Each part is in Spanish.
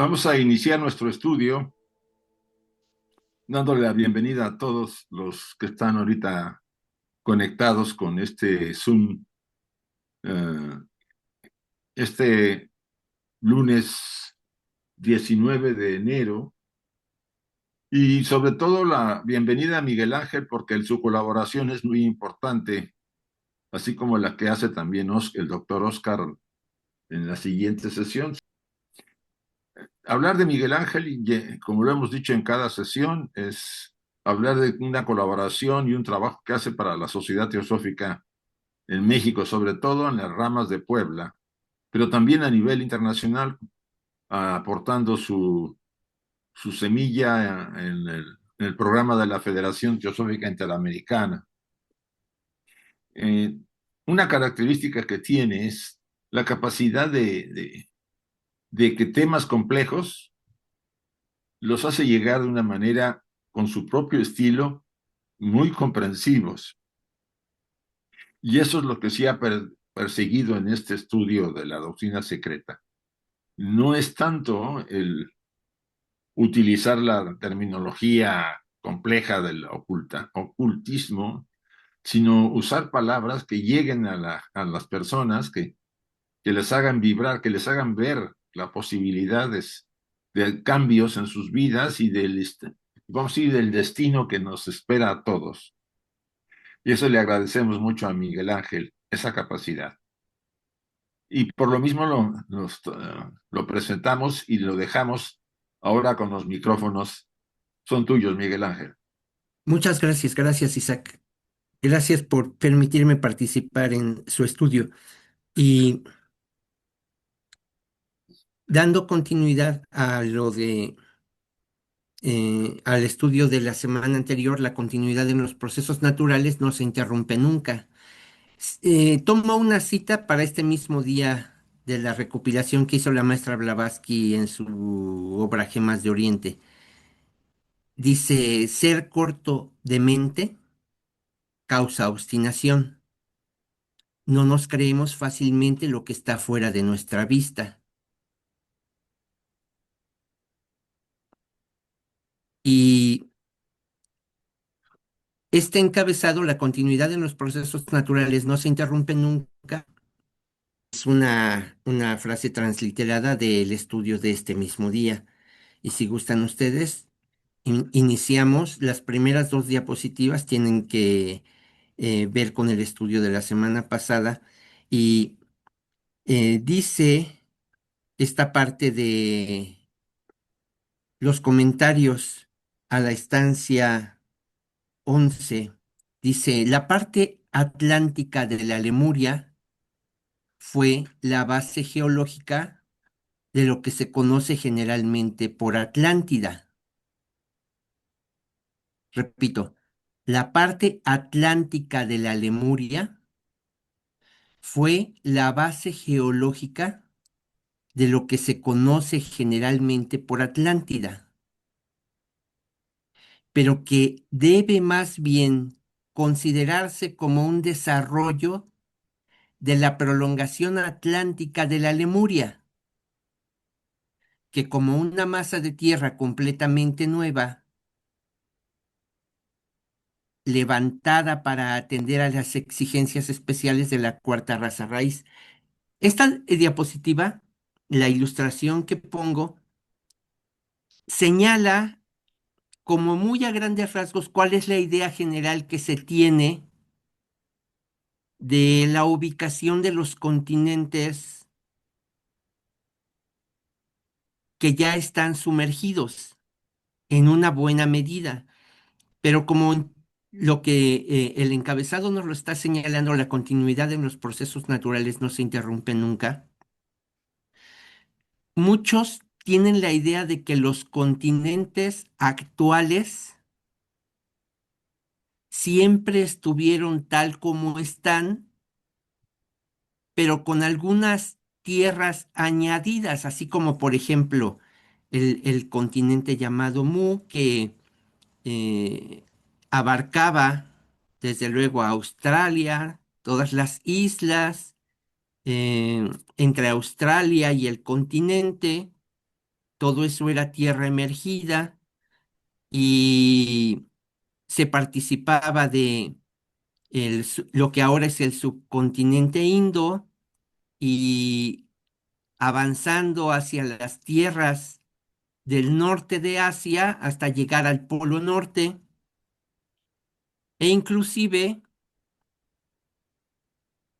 Vamos a iniciar nuestro estudio dándole la bienvenida a todos los que están ahorita conectados con este Zoom, eh, este lunes 19 de enero, y sobre todo la bienvenida a Miguel Ángel porque su colaboración es muy importante, así como la que hace también el doctor Oscar en la siguiente sesión. Hablar de Miguel Ángel, como lo hemos dicho en cada sesión, es hablar de una colaboración y un trabajo que hace para la Sociedad Teosófica en México, sobre todo en las ramas de Puebla, pero también a nivel internacional, aportando su semilla en el programa de la Federación Teosófica Interamericana. Eh, una característica que tiene es la capacidad de que temas complejos los hace llegar de una manera con su propio estilo, muy comprensivos. Y eso es lo que sí ha perseguido en este estudio de la doctrina secreta. No es tanto el utilizar la terminología compleja del ocultismo, sino usar palabras que lleguen a las personas, que les hagan vibrar, que les hagan ver las posibilidades de cambios en sus vidas y vamos a decir, del destino que nos espera a todos. Y eso le agradecemos mucho a Miguel Ángel, esa capacidad. Y por lo mismo lo presentamos y lo dejamos ahora con los micrófonos. Son tuyos, Miguel Ángel. Muchas gracias, gracias Isaac. Gracias por permitirme participar en su estudio y dando continuidad a al estudio de la semana anterior, la continuidad en los procesos naturales no se interrumpe nunca. Tomo una cita para este mismo día de la recopilación que hizo la maestra Blavatsky en su obra Gemas de Oriente. Dice, ser corto de mente causa obstinación. No nos creemos fácilmente lo que está fuera de nuestra vista. Y este encabezado, la continuidad en los procesos naturales no se interrumpe nunca, es una frase transliterada del estudio de este mismo día. Y si gustan ustedes, iniciamos. Las primeras dos diapositivas tienen que ver con el estudio de la semana pasada. Y dice esta parte de los comentarios a la estancia 11, dice, la parte atlántica de la Lemuria fue la base geológica de lo que se conoce generalmente por Atlántida. Repito, la parte atlántica de la Lemuria fue la base geológica de lo que se conoce generalmente por Atlántida, pero que debe más bien considerarse como un desarrollo de la prolongación atlántica de la Lemuria, que como una masa de tierra completamente nueva, levantada para atender a las exigencias especiales de la cuarta raza raíz. Esta diapositiva, la ilustración que pongo, señala como muy a grandes rasgos cuál es la idea general que se tiene de la ubicación de los continentes que ya están sumergidos en una buena medida. Pero como lo que el encabezado nos lo está señalando, la continuidad en los procesos naturales no se interrumpe nunca. Muchos tienen la idea de que los continentes actuales siempre estuvieron tal como están, pero con algunas tierras añadidas, así como por ejemplo el continente llamado Mu, que eh, abarcaba desde luego a Australia, todas las islas entre Australia y el continente. todo eso era tierra emergida y se participaba de lo que ahora es el subcontinente indo y avanzando hacia las tierras del norte de Asia hasta llegar al Polo Norte e inclusive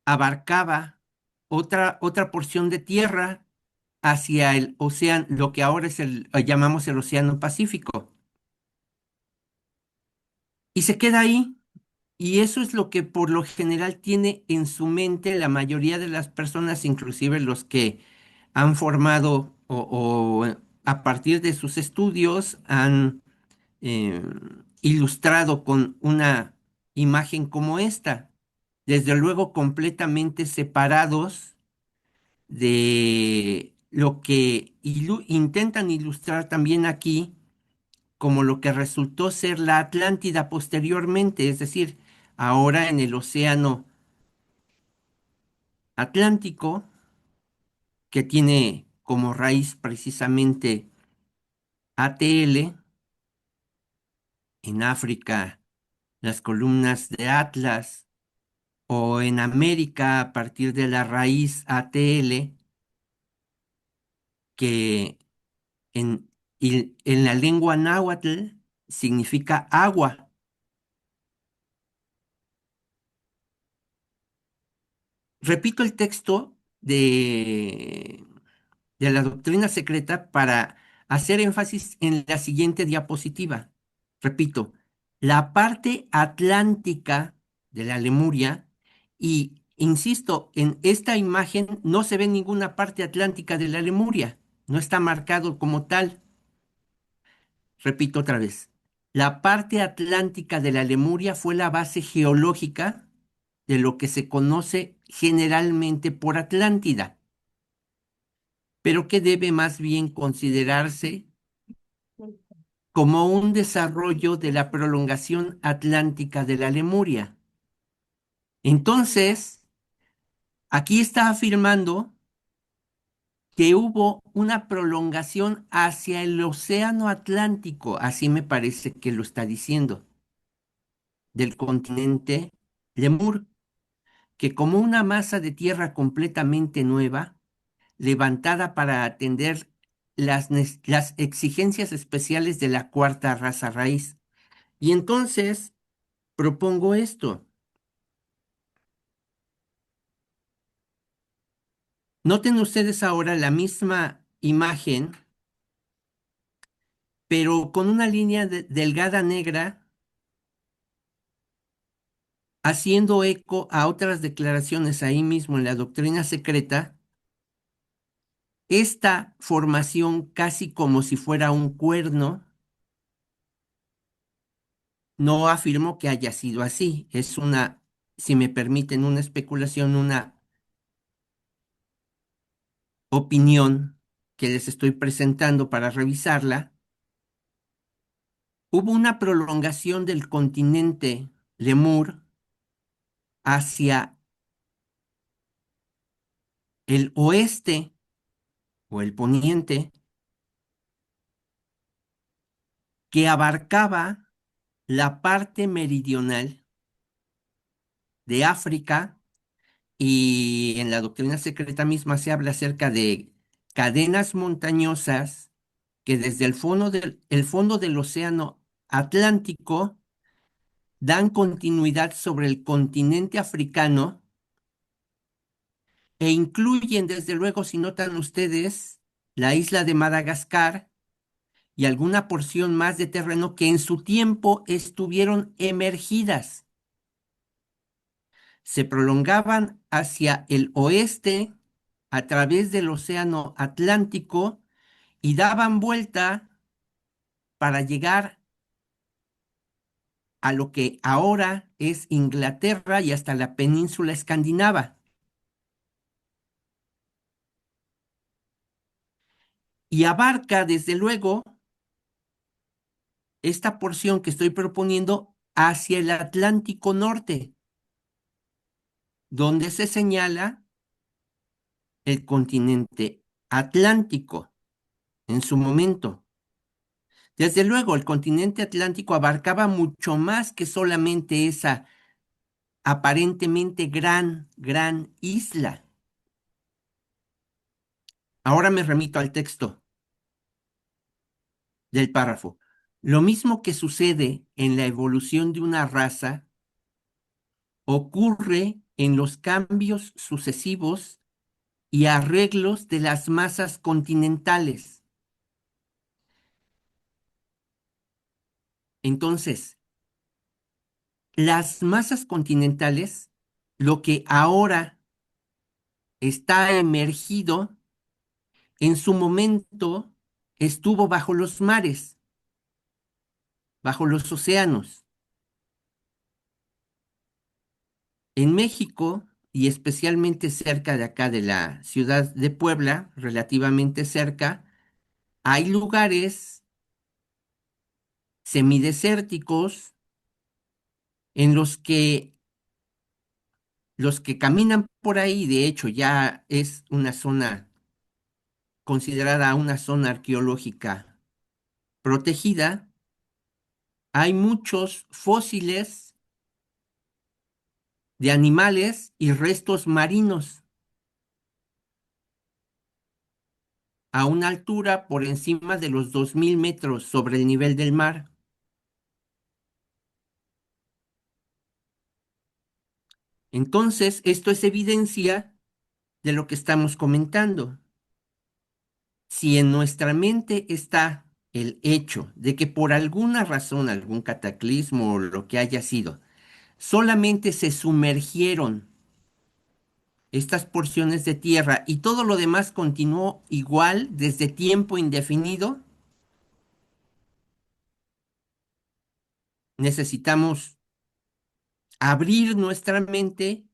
abarcaba otra porción de tierra hacia el océano, lo que ahora es llamamos el Océano Pacífico. Y se queda ahí. Y eso es lo que por lo general tiene en su mente la mayoría de las personas, inclusive los que han formado o a partir de sus estudios han eh, ilustrado con una imagen como esta. Desde luego completamente separados de lo que intentan ilustrar también aquí como lo que resultó ser la Atlántida posteriormente, es decir, ahora en el Océano Atlántico, que tiene como raíz precisamente ATL, en África las columnas de Atlas, o en América a partir de la raíz ATL, que en la lengua náhuatl significa agua. Repito el texto de la doctrina secreta para hacer énfasis en la siguiente diapositiva. Repito, la parte atlántica de la Lemuria, y insisto, en esta imagen no se ve ninguna parte atlántica de la Lemuria, no está marcado como tal. Repito otra vez, la parte atlántica de la Lemuria fue la base geológica de lo que se conoce generalmente por Atlántida, pero que debe más bien considerarse como un desarrollo de la prolongación atlántica de la Lemuria. Entonces, aquí está afirmando que hubo una prolongación hacia el océano Atlántico, así me parece que lo está diciendo, del continente Lemur, que como una masa de tierra completamente nueva, levantada para atender las exigencias especiales de la cuarta raza raíz. Y entonces propongo esto. Noten ustedes ahora la misma imagen, pero con una línea delgada negra haciendo eco a otras declaraciones ahí mismo en la doctrina secreta. Esta formación casi como si fuera un cuerno, no afirmo que haya sido así. Es una, si me permiten, una especulación, una opinión que les estoy presentando para revisarla. Hubo una prolongación del continente Lemur hacia el oeste o el poniente que abarcaba la parte meridional de África, y en la doctrina secreta misma se habla acerca de cadenas montañosas que desde el fondo del océano Atlántico dan continuidad sobre el continente africano e incluyen, desde luego, si notan ustedes, la isla de Madagascar y alguna porción más de terreno que en su tiempo estuvieron emergidas. Se prolongaban hacia el oeste a través del océano Atlántico y daban vuelta para llegar a lo que ahora es Inglaterra y hasta la península escandinava. Y abarca, desde luego, esta porción que estoy proponiendo hacia el Atlántico Norte, donde se señala el continente Atlántico. en su momento. Desde luego, el continente atlántico abarcaba mucho más que solamente esa aparentemente gran isla. Ahora me remito al texto del párrafo. Lo mismo que sucede en la evolución de una raza ocurre en los cambios sucesivos y arreglos de las masas continentales. Entonces, las masas continentales, lo que ahora está emergido, en su momento estuvo bajo los mares, bajo los océanos. En México, y especialmente cerca de acá de la ciudad de Puebla, relativamente cerca, hay lugares semidesérticos en los que caminan por ahí, de hecho, ya es una zona considerada una zona arqueológica protegida. Hay muchos fósiles de animales y restos marinos a una altura por encima de los 2000 metros sobre el nivel del mar. Entonces, esto es evidencia de lo que estamos comentando. Si en nuestra mente está el hecho de que por alguna razón, algún cataclismo o lo que haya sido, solamente se sumergieron estas porciones de tierra y todo lo demás continuó igual desde tiempo indefinido, necesitamos abrir nuestra mente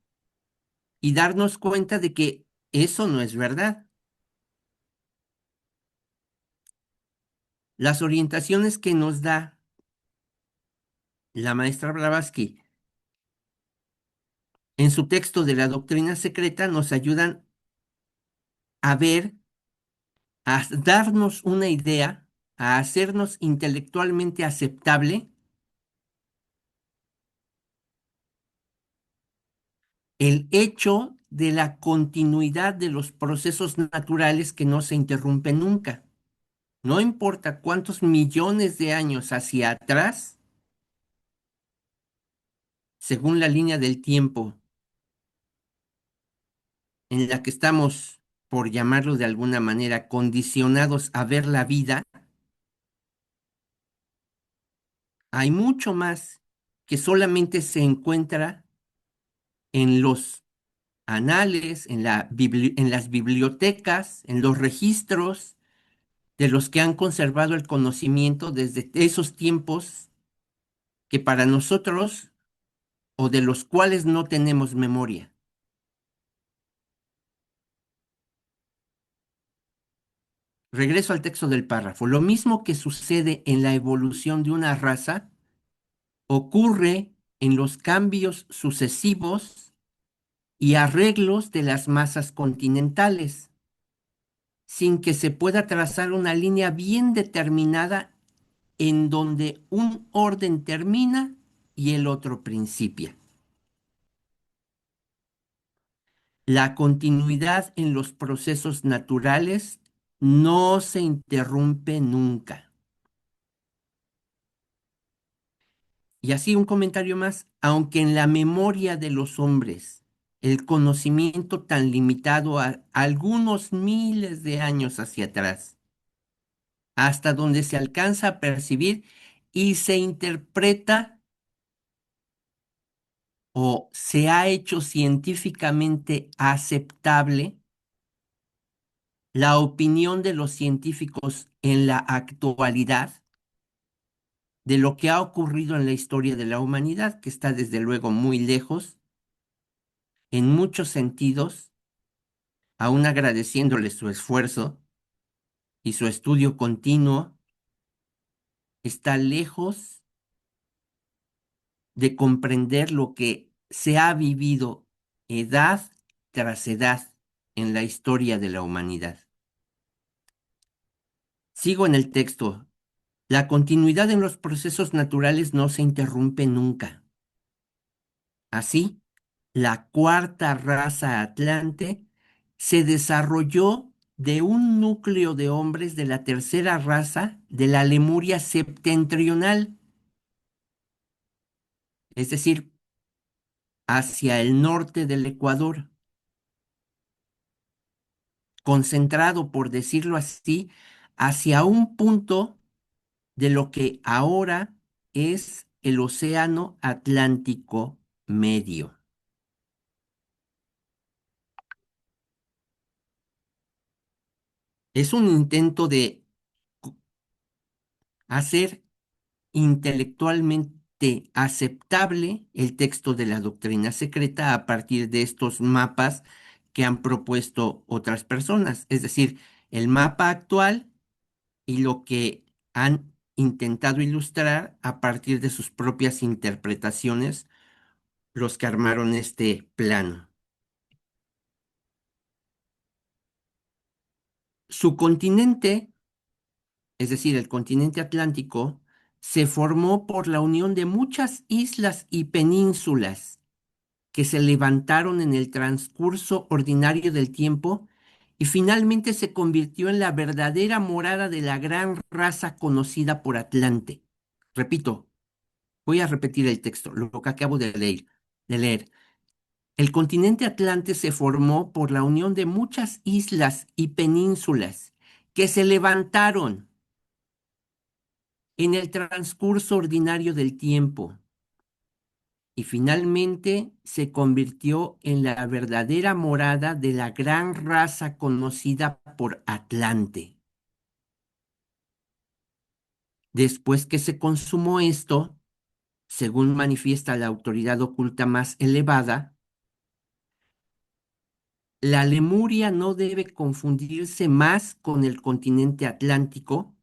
y darnos cuenta de que eso no es verdad. Las orientaciones que nos da la maestra Blavatsky en su texto de la doctrina secreta nos ayudan a ver, a darnos una idea, a hacernos intelectualmente aceptable el hecho de la continuidad de los procesos naturales que no se interrumpen nunca. No importa cuántos millones de años hacia atrás, según la línea del tiempo en la que estamos, por llamarlo de alguna manera, condicionados a ver la vida, hay mucho más que solamente se encuentra en los anales, en las bibliotecas, en los registros de los que han conservado el conocimiento desde esos tiempos que para nosotros o de los cuales no tenemos memoria. Regreso al texto del párrafo. Lo mismo que sucede en la evolución de una raza ocurre en los cambios sucesivos y arreglos de las masas continentales, sin que se pueda trazar una línea bien determinada en donde un orden termina y el otro principia. La continuidad en los procesos naturales no se interrumpe nunca. Y así un comentario más, aunque en la memoria de los hombres el conocimiento tan limitado a algunos miles de años hacia atrás, hasta donde se alcanza a percibir y se interpreta o se ha hecho científicamente aceptable la opinión de los científicos en la actualidad de lo que ha ocurrido en la historia de la humanidad, que está desde luego muy lejos, en muchos sentidos, aún agradeciéndole su esfuerzo y su estudio continuo, está lejos de comprender lo que se ha vivido edad tras edad en la historia de la humanidad. Sigo en el texto. La continuidad en los procesos naturales no se interrumpe nunca. Así, la cuarta raza atlante se desarrolló de un núcleo de hombres de la tercera raza de la Lemuria septentrional, es decir, hacia el norte del Ecuador, concentrado, por decirlo así, hacia un punto de lo que ahora es el Océano Atlántico Medio. Es un intento de hacer intelectualmente aceptable el texto de la doctrina secreta a partir de estos mapas que han propuesto otras personas, es decir, el mapa actual y lo que han intentado ilustrar a partir de sus propias interpretaciones los que armaron este plano. Su continente, es decir, el continente atlántico, se formó por la unión de muchas islas y penínsulas que se levantaron en el transcurso ordinario del tiempo y finalmente se convirtió en la verdadera morada de la gran raza conocida por Atlante. Repito, voy a repetir el texto, lo que acabo de leer. El continente Atlante se formó por la unión de muchas islas y penínsulas que se levantaron en el transcurso ordinario del tiempo y finalmente se convirtió en la verdadera morada de la gran raza conocida por Atlante. Después que se consumó esto, según manifiesta la autoridad oculta más elevada, la Lemuria no debe confundirse más con el continente atlántico,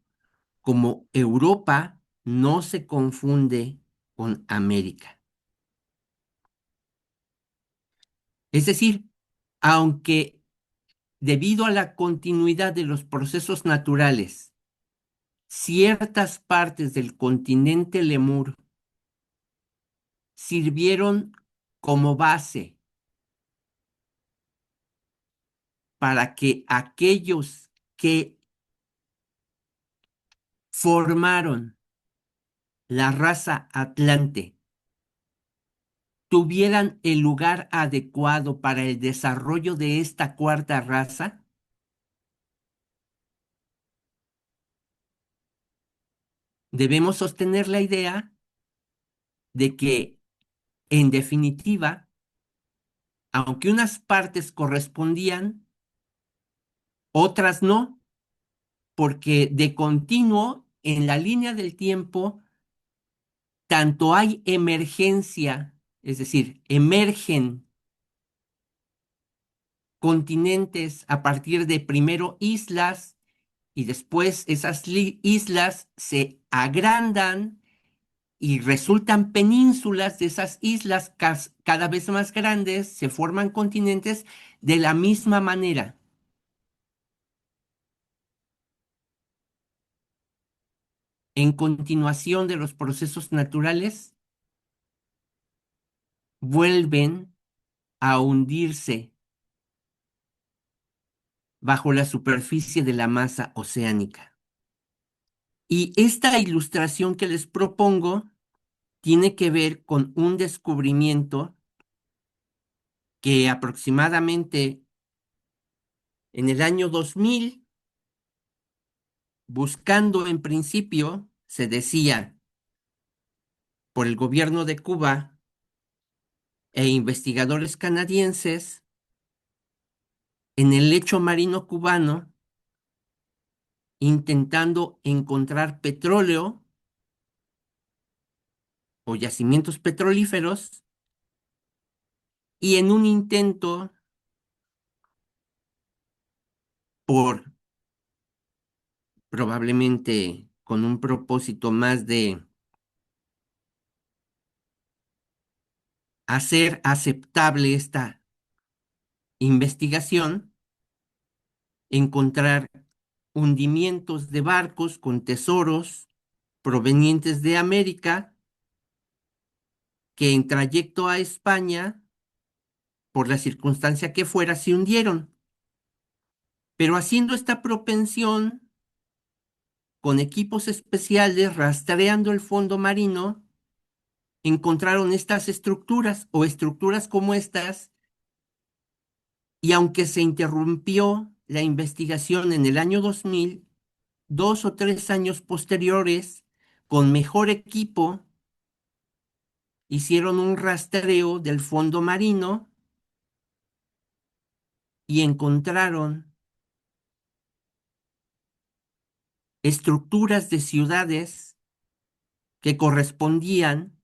como Europa no se confunde con América. Es decir, aunque debido a la continuidad de los procesos naturales, ciertas partes del continente Lemur sirvieron como base para que aquellos que formaron la raza Atlante tuvieran el lugar adecuado para el desarrollo de esta cuarta raza, debemos sostener la idea de que, en definitiva, aunque unas partes correspondían, otras no, porque de continuo en la línea del tiempo, tanto hay emergencia, es decir, emergen continentes a partir de primero islas y después esas islas se agrandan y resultan penínsulas de esas islas cada vez más grandes, se forman continentes de la misma manera. En continuación de los procesos naturales, vuelven a hundirse bajo la superficie de la masa oceánica. Y esta ilustración que les propongo tiene que ver con un descubrimiento que aproximadamente en el año 2000, buscando en principio, se decía, por el gobierno de Cuba e investigadores canadienses, en el lecho marino cubano, intentando encontrar petróleo o yacimientos petrolíferos, y en un intento por probablemente con un propósito más de hacer aceptable esta investigación, encontrar hundimientos de barcos con tesoros provenientes de América que en trayecto a España, por la circunstancia que fuera, se hundieron. Pero haciendo esta propensión, con equipos especiales, rastreando el fondo marino, encontraron estas estructuras o estructuras como estas, y aunque se interrumpió la investigación en el año 2000, 2 o 3 años posteriores, con mejor equipo, hicieron un rastreo del fondo marino y encontraron estructuras de ciudades que correspondían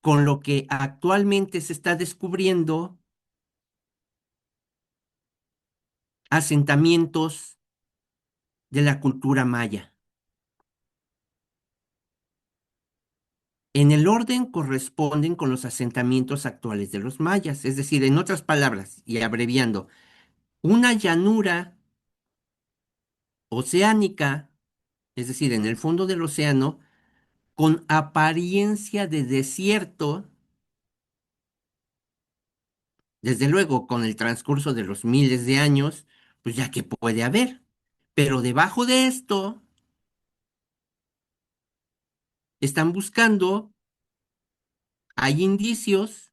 con lo que actualmente se está descubriendo, asentamientos de la cultura maya. En el orden corresponden con los asentamientos actuales de los mayas, es decir, en otras palabras, y abreviando, una llanura oceánica, es decir, en el fondo del océano, con apariencia de desierto, desde luego con el transcurso de los miles de años, pues ya que puede haber. Pero debajo de esto están buscando, hay indicios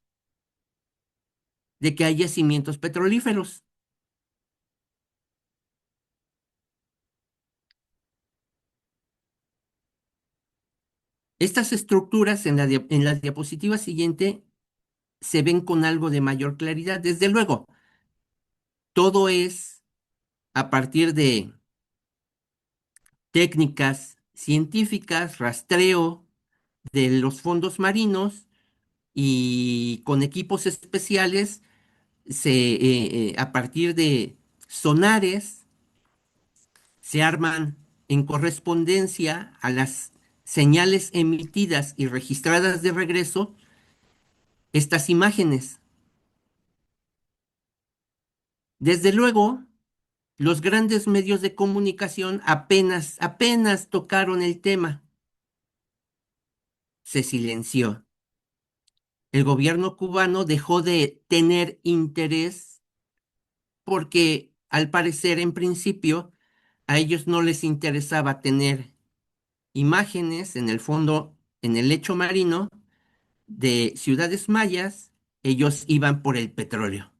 de que hay yacimientos petrolíferos. Estas estructuras en la diapositiva siguiente se ven con algo de mayor claridad. Desde luego, todo es a partir de técnicas científicas, rastreo de los fondos marinos y con equipos especiales, a partir de sonares, se arman en correspondencia a las señales emitidas y registradas de regreso estas imágenes. Desde luego, los grandes medios de comunicación apenas tocaron el tema. Se silenció. El gobierno cubano dejó de tener interés porque, al parecer, en principio, a ellos no les interesaba tener imágenes en el fondo, en el lecho marino de ciudades mayas. Ellos iban por el petróleo.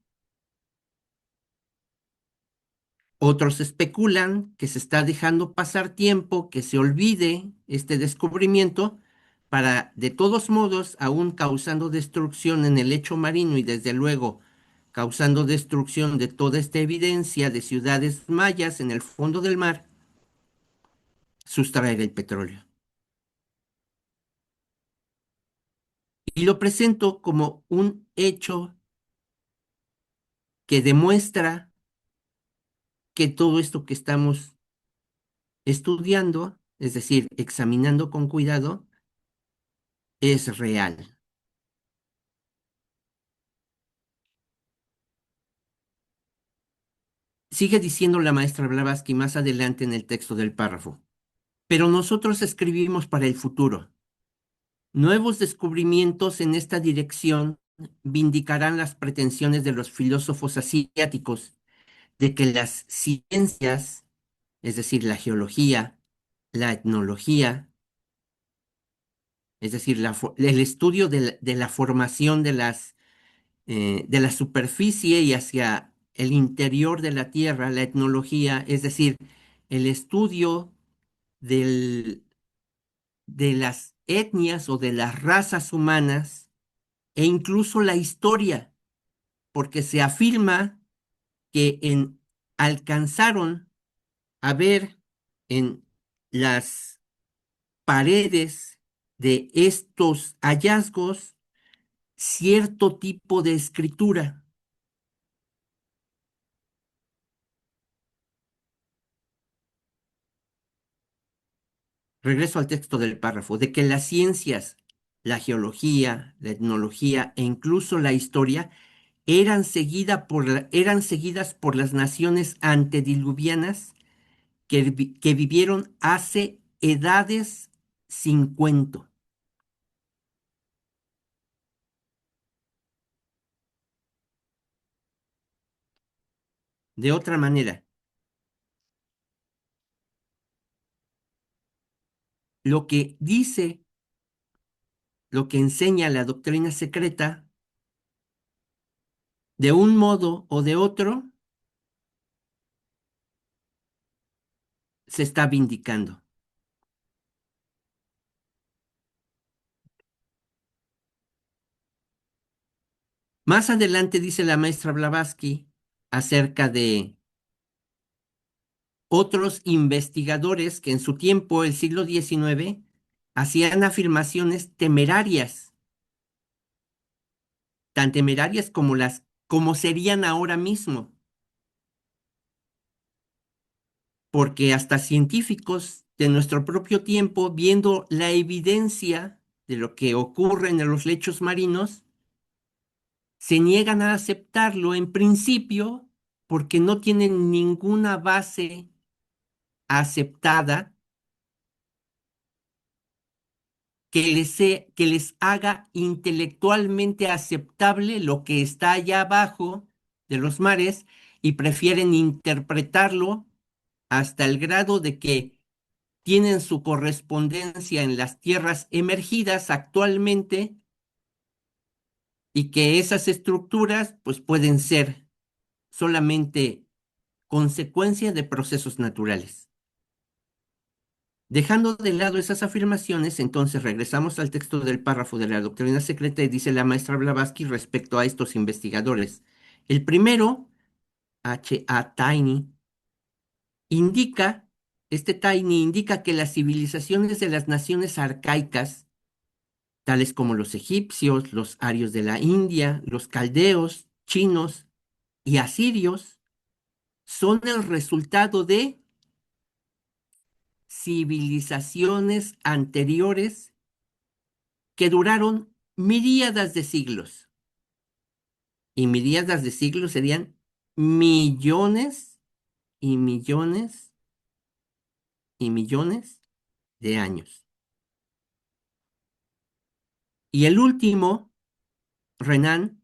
Otros especulan que se está dejando pasar tiempo, que se olvide este descubrimiento para, de todos modos, aún causando destrucción en el lecho marino y desde luego causando destrucción de toda esta evidencia de ciudades mayas en el fondo del mar, sustraer el petróleo. Y lo presento como un hecho que demuestra que todo esto que estamos estudiando, es decir, examinando con cuidado, es real. Sigue diciendo la maestra Blavatsky más adelante en el texto del párrafo. Pero nosotros escribimos para el futuro. Nuevos descubrimientos en esta dirección vindicarán las pretensiones de los filósofos asiáticos de que las ciencias, es decir, la geología, la etnología, es decir, el estudio de la formación de la superficie y hacia el interior de la Tierra, la etnología, es decir, el estudio del, de las etnias o de las razas humanas e incluso la historia, porque se afirma que alcanzaron a ver en las paredes de estos hallazgos cierto tipo de escritura. Regreso al texto del párrafo, de que las ciencias, la geología, la etnología e incluso la historia eran seguidas por las naciones antediluvianas que vivieron hace edades sin cuento. De otra manera, lo que dice, lo que enseña la doctrina secreta, de un modo o de otro, se está vindicando. Más adelante dice la maestra Blavatsky acerca de otros investigadores que en su tiempo, el siglo XIX, hacían afirmaciones temerarias, tan temerarias como serían ahora mismo, porque hasta científicos de nuestro propio tiempo, viendo la evidencia de lo que ocurre en los lechos marinos, se niegan a aceptarlo en principio porque no tienen ninguna base aceptada que les haga intelectualmente aceptable lo que está allá abajo de los mares, y prefieren interpretarlo hasta el grado de que tienen su correspondencia en las tierras emergidas actualmente, y que esas estructuras pues pueden ser solamente consecuencia de procesos naturales. Dejando de lado esas afirmaciones, entonces regresamos al texto del párrafo de la doctrina secreta y dice la maestra Blavatsky respecto a estos investigadores. El primero, H.A. Tainey, indica, este Tainey indica que las civilizaciones de las naciones arcaicas, tales como los egipcios, los arios de la India, los caldeos, chinos y asirios, son el resultado de civilizaciones anteriores que duraron miríadas de siglos. Y miríadas de siglos serían millones y millones y millones de años. Y el último, Renan,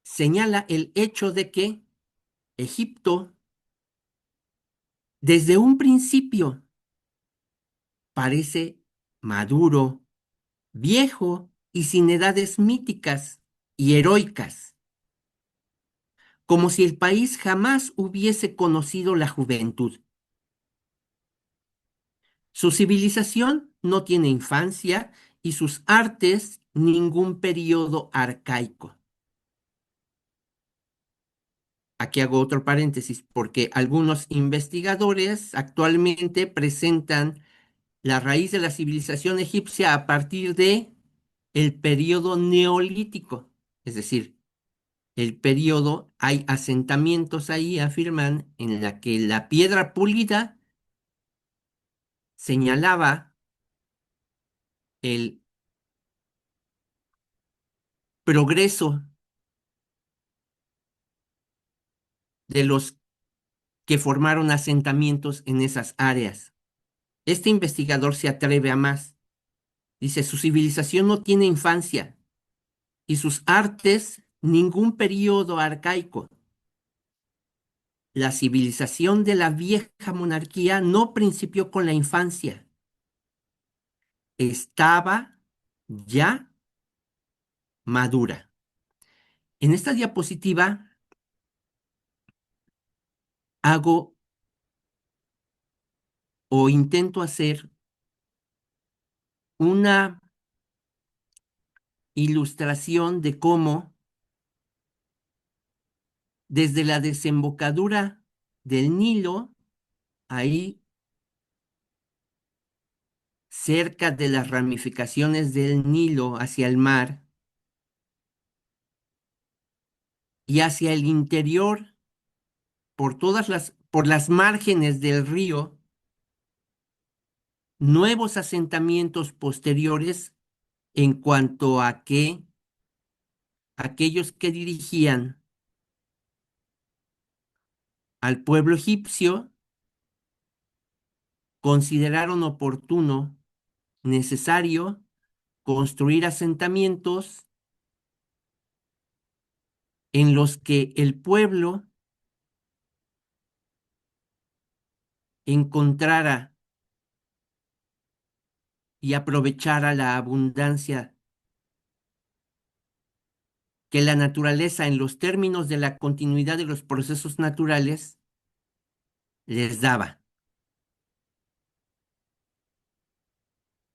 señala el hecho de que Egipto, desde un principio, parece maduro, viejo y sin edades míticas y heroicas, como si el país jamás hubiese conocido la juventud. Su civilización no tiene infancia y sus artes ningún periodo arcaico. Aquí hago otro paréntesis porque algunos investigadores actualmente presentan la raíz de la civilización egipcia a partir de el periodo neolítico, es decir, el periodo, hay asentamientos ahí, afirman, en la que la piedra pulida señalaba el progreso de los que formaron asentamientos en esas áreas. Este investigador se atreve a más. Dice, su civilización no tiene infancia y sus artes ningún periodo arcaico. La civilización de la vieja monarquía no principió con la infancia. Estaba ya madura. En esta diapositiva hago o intento hacer una ilustración de cómo desde la desembocadura del Nilo, ahí cerca de las ramificaciones del Nilo hacia el mar y hacia el interior por las márgenes del río, nuevos asentamientos posteriores en cuanto a que aquellos que dirigían al pueblo egipcio, consideraron oportuno, necesario, construir asentamientos en los que el pueblo encontrara y aprovechara la abundancia que la naturaleza, en los términos de la continuidad de los procesos naturales, les daba.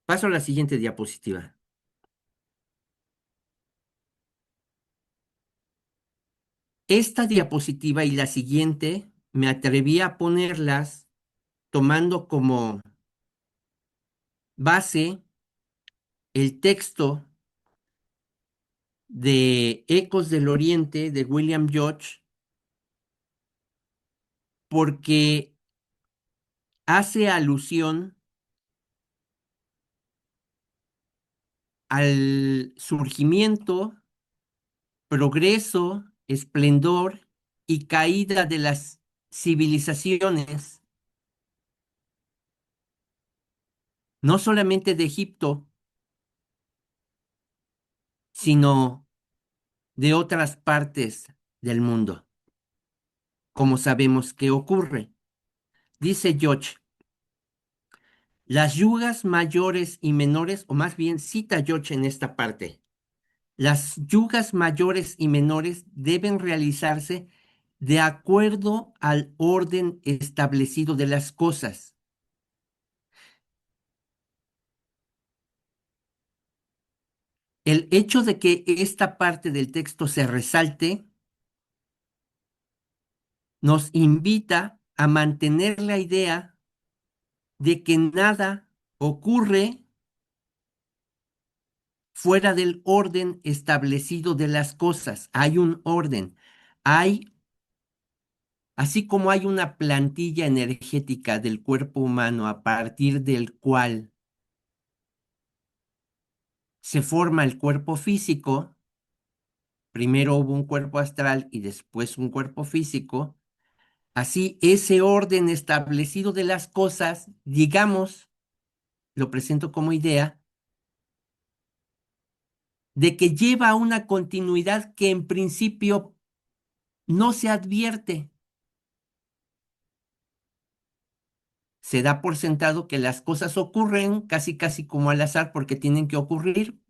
Paso a la siguiente diapositiva. Esta diapositiva y la siguiente me atreví a ponerlas tomando como base el texto de Ecos del Oriente de William George, porque hace alusión al surgimiento, progreso, esplendor y caída de las civilizaciones, no solamente de Egipto, sino de otras partes del mundo, como sabemos que ocurre. Dice George, las yugas mayores y menores, o más bien cita George en esta parte, las yugas mayores y menores deben realizarse de acuerdo al orden establecido de las cosas. El hecho de que esta parte del texto se resalte nos invita a mantener la idea de que nada ocurre fuera del orden establecido de las cosas. Hay un orden. Hay, así como hay una plantilla energética del cuerpo humano a partir del cual se forma el cuerpo físico, primero hubo un cuerpo astral y después un cuerpo físico, así ese orden establecido de las cosas, digamos, lo presento como idea, de que lleva a una continuidad que en principio no se advierte. Se da por sentado que las cosas ocurren casi casi como al azar porque tienen que ocurrir,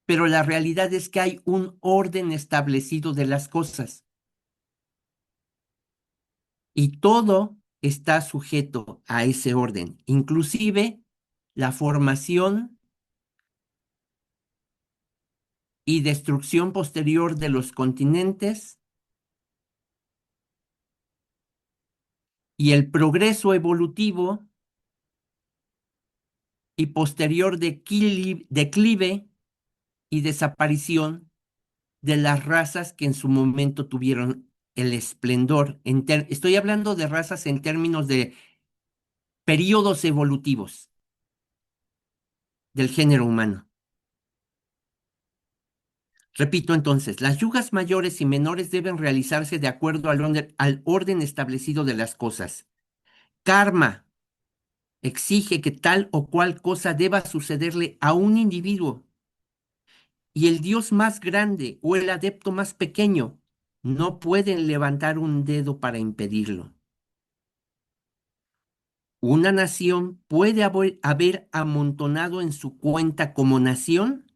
pero la realidad es que hay un orden establecido de las cosas y todo está sujeto a ese orden, inclusive la formación y destrucción posterior de los continentes y el progreso evolutivo y posterior declive y desaparición de las razas que en su momento tuvieron el esplendor. Estoy hablando de razas en términos de periodos evolutivos del género humano. Repito entonces, las yugas mayores y menores deben realizarse de acuerdo al orden establecido de las cosas. Karma exige que tal o cual cosa deba sucederle a un individuo y el dios más grande o el adepto más pequeño no pueden levantar un dedo para impedirlo. Una nación puede haber amontonado en su cuenta como nación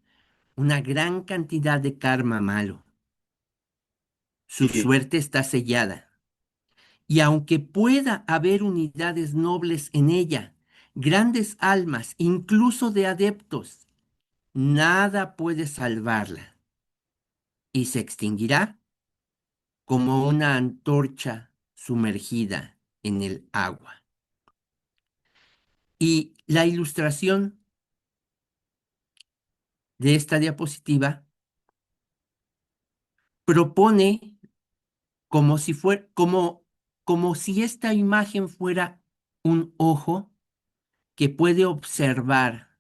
una gran cantidad de karma malo. Su Sí, sí, suerte está sellada. Y aunque pueda haber unidades nobles en ella, grandes almas, incluso de adeptos, nada puede salvarla y se extinguirá como una antorcha sumergida en el agua. Y la ilustración de esta diapositiva propone como si esta imagen fuera un ojo que puede observar,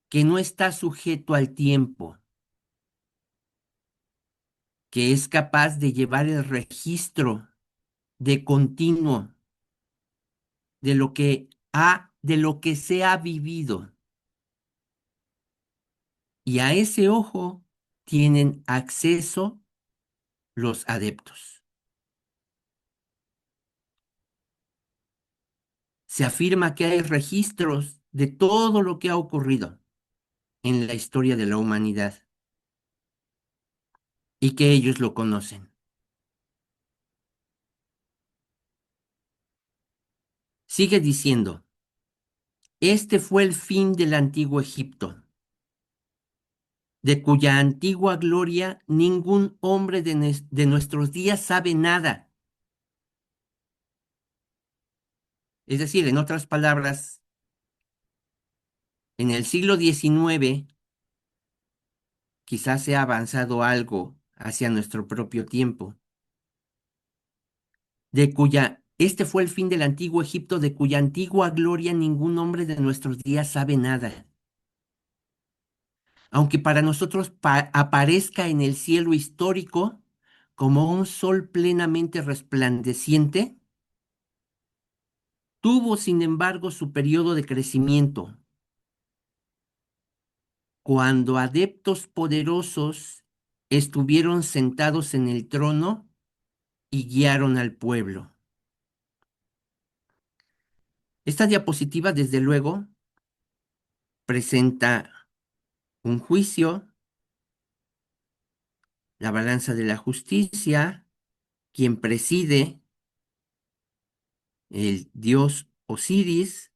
que no está sujeto al tiempo, que es capaz de llevar el registro de continuo de lo que se ha vivido. Y a ese ojo tienen acceso los adeptos. Se afirma que hay registros de todo lo que ha ocurrido en la historia de la humanidad y que ellos lo conocen. Sigue diciendo, este fue el fin del antiguo Egipto, de cuya antigua gloria ningún hombre de nuestros días sabe nada. Es decir, en otras palabras, en el siglo XIX quizás se ha avanzado algo hacia nuestro propio tiempo, este fue el fin del antiguo Egipto, de cuya antigua gloria ningún hombre de nuestros días sabe nada. Aunque para nosotros aparezca en el cielo histórico como un sol plenamente resplandeciente, tuvo sin embargo su periodo de crecimiento, cuando adeptos poderosos estuvieron sentados en el trono y guiaron al pueblo. Esta diapositiva, desde luego, presenta un juicio, la balanza de la justicia, quien preside el dios Osiris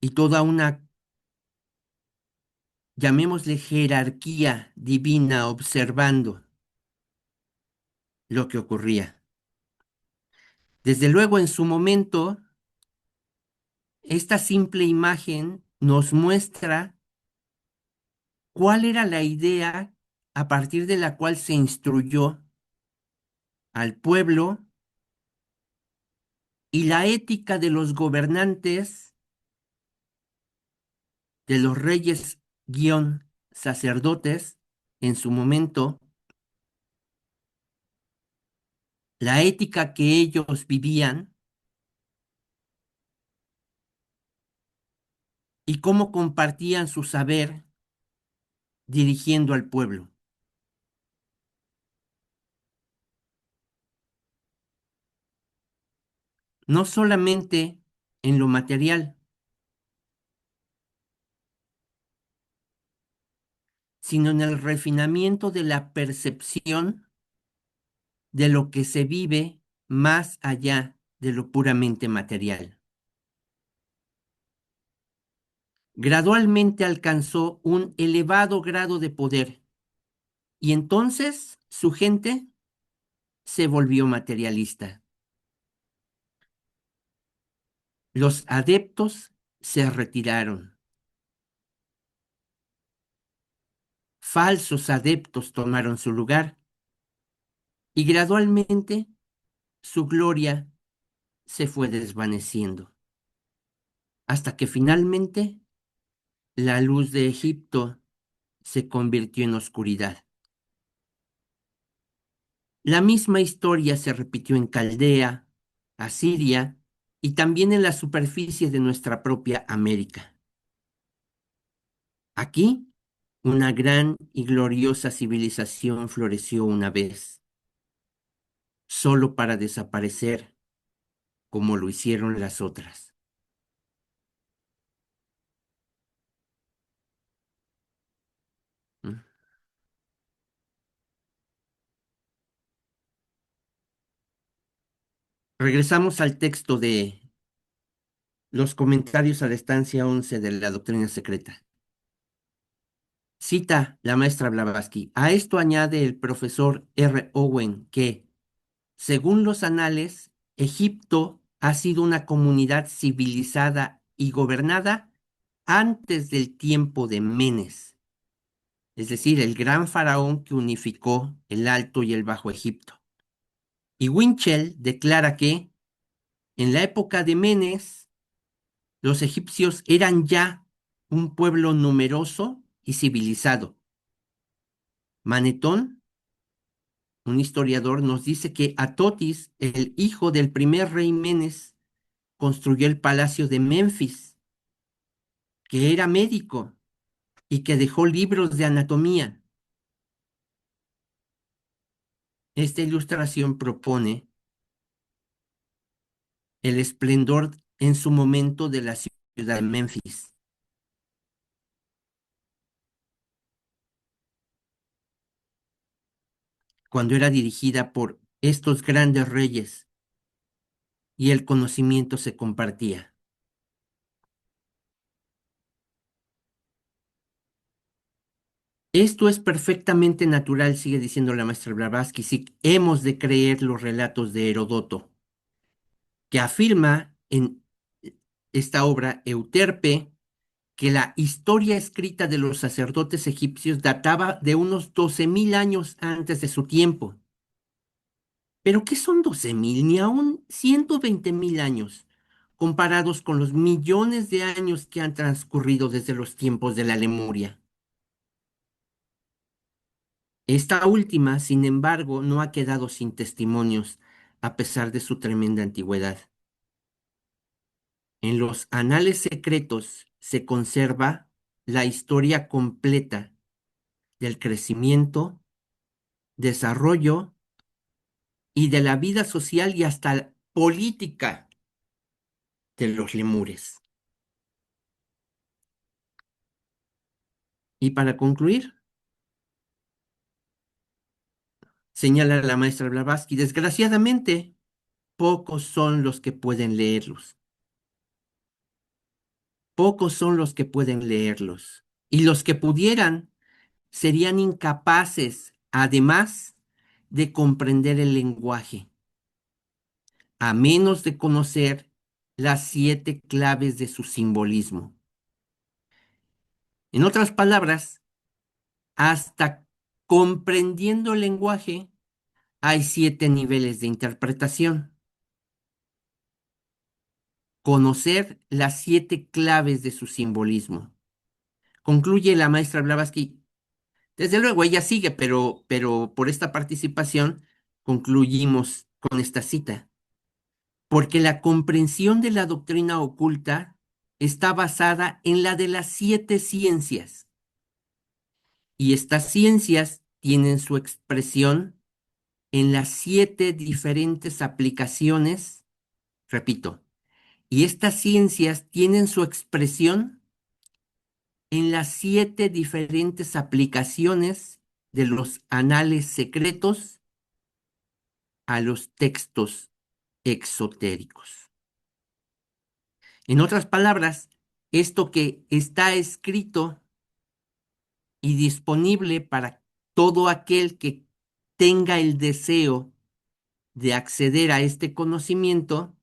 y toda una, llamémosle, jerarquía divina observando lo que ocurría. Desde luego, en su momento, esta simple imagen nos muestra cuál era la idea a partir de la cual se instruyó al pueblo y la ética de los gobernantes, de los reyes sacerdotes en su momento, la ética que ellos vivían y cómo compartían su saber dirigiendo al pueblo. No solamente en lo material, sino en el refinamiento de la percepción de lo que se vive más allá de lo puramente material. Gradualmente alcanzó un elevado grado de poder y entonces su gente se volvió materialista. Los adeptos se retiraron. Falsos adeptos tomaron su lugar y gradualmente su gloria se fue desvaneciendo, hasta que finalmente la luz de Egipto se convirtió en oscuridad. La misma historia se repitió en Caldea, Asiria y también en la superficie de nuestra propia América. Aquí, una gran y gloriosa civilización floreció una vez, solo para desaparecer como lo hicieron las otras. ¿Mm? Regresamos al texto de los comentarios a la estancia 11 de la doctrina secreta. Cita la maestra Blavatsky. A esto añade el profesor R. Owen que, según los anales, Egipto ha sido una comunidad civilizada y gobernada antes del tiempo de Menes, es decir, el gran faraón que unificó el Alto y el Bajo Egipto. Y Winchell declara que, en la época de Menes, los egipcios eran ya un pueblo numeroso y civilizado. Manetón un historiador, nos dice que Atotis, el hijo del primer rey Menes, construyó el palacio de Menfis, que era médico y que dejó libros de anatomía. Esta ilustración propone el esplendor en su momento de la ciudad de Memphis, cuando era dirigida por estos grandes reyes y el conocimiento se compartía. Esto es perfectamente natural, sigue diciendo la maestra Blavatsky, si hemos de creer los relatos de Herodoto, que afirma en esta obra Euterpe que la historia escrita de los sacerdotes egipcios databa de unos 12.000 años antes de su tiempo. ¿Pero qué son 12.000? Ni aún 120.000 años, comparados con los millones de años que han transcurrido desde los tiempos de la Lemuria. Esta última, sin embargo, no ha quedado sin testimonios, a pesar de su tremenda antigüedad. En los anales secretos se conserva la historia completa del crecimiento, desarrollo y de la vida social y hasta política de los lemures. Y para concluir, señala la maestra Blavatsky, desgraciadamente, pocos son los que pueden leerlos. Pocos son los que pueden leerlos. Y los que pudieran serían incapaces, además, de comprender el lenguaje, a menos de conocer las 7 claves de su simbolismo. En otras palabras, hasta comprendiendo el lenguaje, hay 7 niveles de interpretación. Conocer las 7 claves de su simbolismo. Concluye la maestra Blavatsky. Desde luego, ella sigue, pero por esta participación concluimos con esta cita. Porque la comprensión de la doctrina oculta está basada en la de las 7 ciencias. Y estas ciencias tienen su expresión en las 7 diferentes aplicaciones, repito, y estas ciencias tienen su expresión en las 7 diferentes aplicaciones de los anales secretos a los textos exotéricos. En otras palabras, esto que está escrito y disponible para todo aquel que tenga el deseo de acceder a este conocimiento,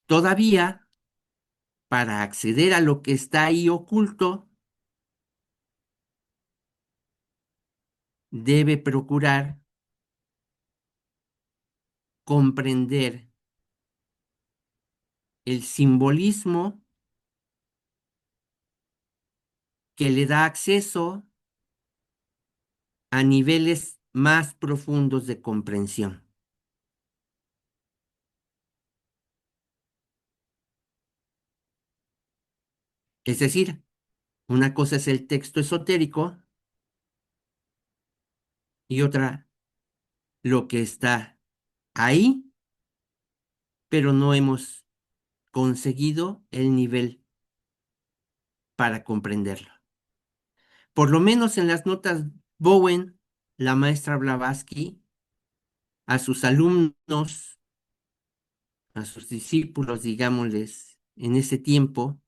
todavía para acceder a lo que está ahí oculto, debe procurar comprender el simbolismo que le da acceso a niveles más profundos de comprensión. Es decir, una cosa es el texto esotérico y otra lo que está ahí, pero no hemos conseguido el nivel para comprenderlo. Por lo menos en las notas Bowen, la maestra Blavatsky, a sus alumnos, a sus discípulos, digámosles, en ese tiempo,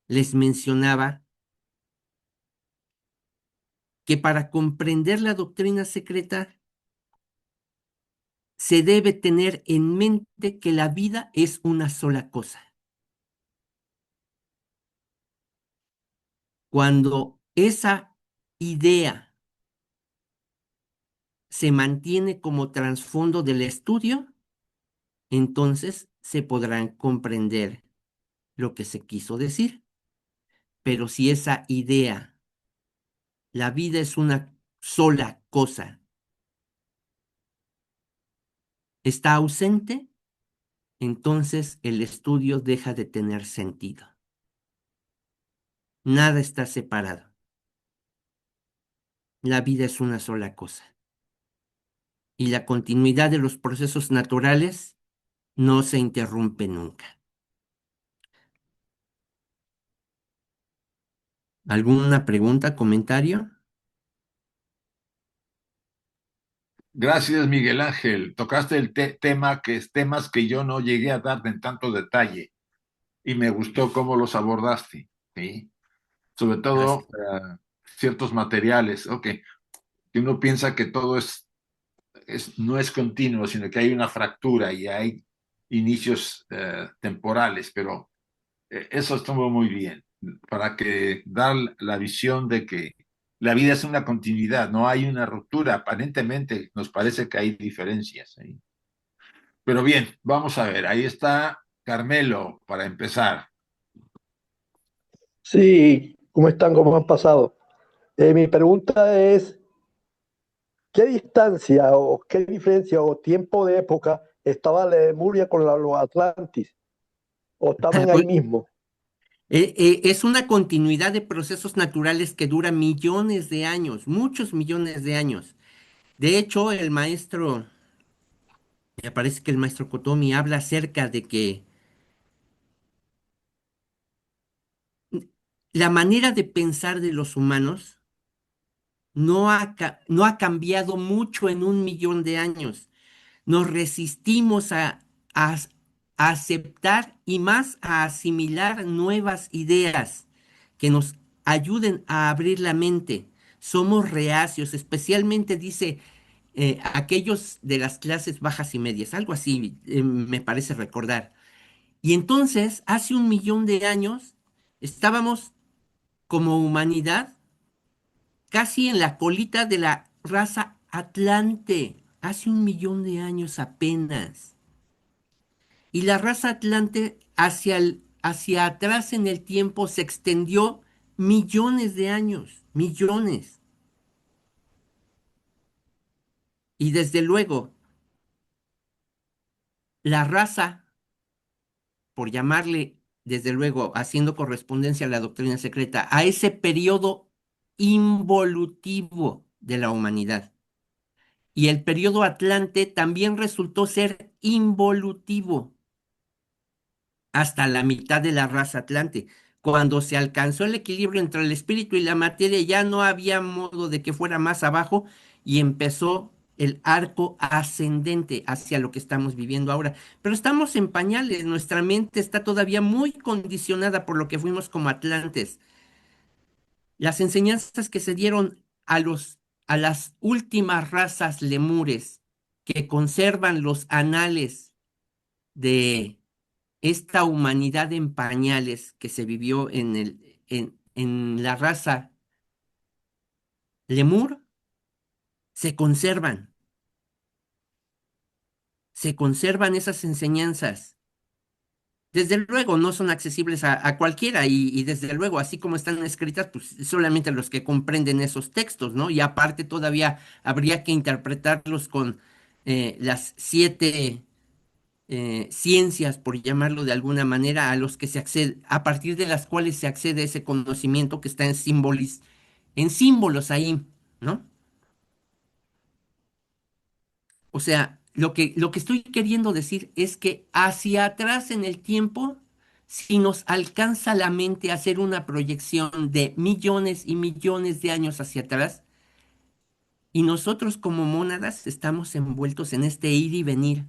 les mencionaba que para comprender la doctrina secreta se debe tener en mente que la vida es una sola cosa. Cuando esa idea se mantiene como trasfondo del estudio, entonces se podrán comprender lo que se quiso decir. Pero si esa idea La vida es una sola cosa. ¿Está ausente? Entonces el estudio deja de tener sentido. Nada está separado. La vida es una sola cosa. Y la continuidad de los procesos naturales no se interrumpe nunca. ¿Alguna pregunta, comentario? Gracias, Miguel Ángel. Tocaste el tema que es temas que yo no llegué a dar en tanto detalle y me gustó cómo los abordaste, ¿sí? Sobre todo Gracias. ciertos materiales, ok, que uno piensa que todo no es continuo, sino que hay una fractura y hay inicios temporales, pero eso estuvo muy bien, para que dar la visión de que la vida es una continuidad, no hay una ruptura. Aparentemente nos parece que hay diferencias ahí. Pero bien, vamos a ver, ahí está Carmelo para empezar. Sí, ¿cómo están? ¿Cómo han pasado? Mi pregunta es, ¿qué distancia o qué diferencia o tiempo de época estaba Lemuria con los Atlantis? ¿O estaban ahí Pues, mismo? es una continuidad de procesos naturales que dura millones de años, muchos millones de años. De hecho, me parece que el maestro Kotomi habla acerca de que la manera de pensar de los humanos no ha cambiado mucho en un millón de años. Nos resistimos a a aceptar y más a asimilar nuevas ideas que nos ayuden a abrir la mente. Somos reacios, especialmente dice aquellos de las clases bajas y medias, algo así me parece recordar. Y entonces, hace un millón de años, estábamos como humanidad casi en la colita de la raza Atlante, hace un millón de años apenas. Y la raza Atlante hacia atrás en el tiempo se extendió millones de años, millones. Y desde luego, la raza, por llamarle, desde luego, haciendo correspondencia a la doctrina secreta, a ese periodo involutivo de la humanidad. Y el periodo Atlante también resultó ser involutivo hasta la mitad de la raza Atlante. Cuando se alcanzó el equilibrio entre el espíritu y la materia, ya no había modo de que fuera más abajo y empezó el arco ascendente hacia lo que estamos viviendo ahora. Pero estamos en pañales, nuestra mente está todavía muy condicionada por lo que fuimos como atlantes. Las enseñanzas que se dieron a las últimas razas lemures que conservan los anales de esta humanidad en pañales que se vivió en la raza lemur, se conservan, se conservan esas enseñanzas. Desde luego no son accesibles a cualquiera y desde luego, así como están escritas, pues solamente los que comprenden esos textos, ¿no? Y aparte todavía habría que interpretarlos con las siete ciencias, por llamarlo de alguna manera, a los que se accede, a partir de las cuales se accede a ese conocimiento que está en símbolos ahí, ¿no? O sea, lo que estoy queriendo decir es que hacia atrás en el tiempo, si nos alcanza la mente a hacer una proyección de millones y millones de años hacia atrás, y nosotros como mónadas estamos envueltos en este ir y venir.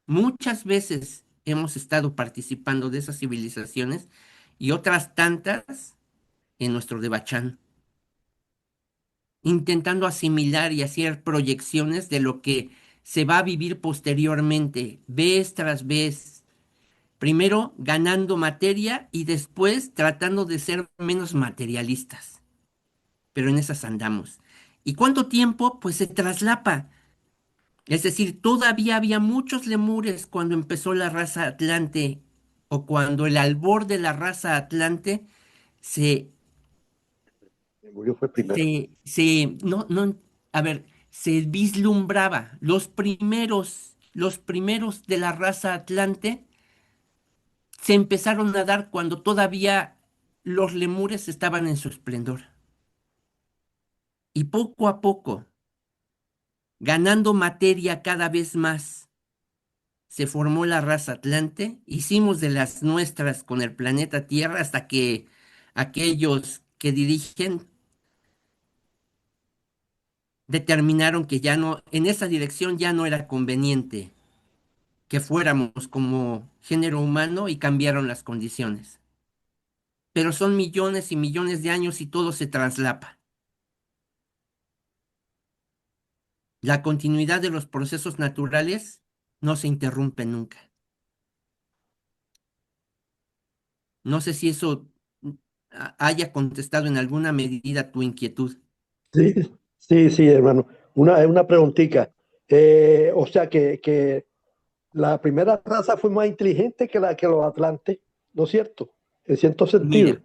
Muchas veces hemos estado participando de esas civilizaciones y otras tantas en nuestro devachán, intentando asimilar y hacer proyecciones de lo que se va a vivir posteriormente, vez tras vez, primero ganando materia y después tratando de ser menos materialistas, pero en esas andamos. ¿Y cuánto tiempo? Pues se traslapa. Es decir, todavía había muchos lemures cuando empezó la raza Atlante o cuando el albor de la raza Atlante se Murió fue primero. A ver, se vislumbraba los primeros de la raza Atlante se empezaron a dar cuando todavía los lemures estaban en su esplendor. Y poco a poco, ganando materia cada vez más, se formó la raza Atlante, hicimos de las nuestras con el planeta Tierra hasta que aquellos que dirigen determinaron que ya no, en esa dirección ya no era conveniente que fuéramos como género humano y cambiaron las condiciones. Pero son millones y millones de años y todo se traslapa. La continuidad de los procesos naturales no se interrumpe nunca. No sé si eso haya contestado en alguna medida tu inquietud. Sí, sí, sí, hermano. Una preguntita. O sea que la primera raza fue más inteligente que los atlantes, ¿no es cierto? En cierto sentido.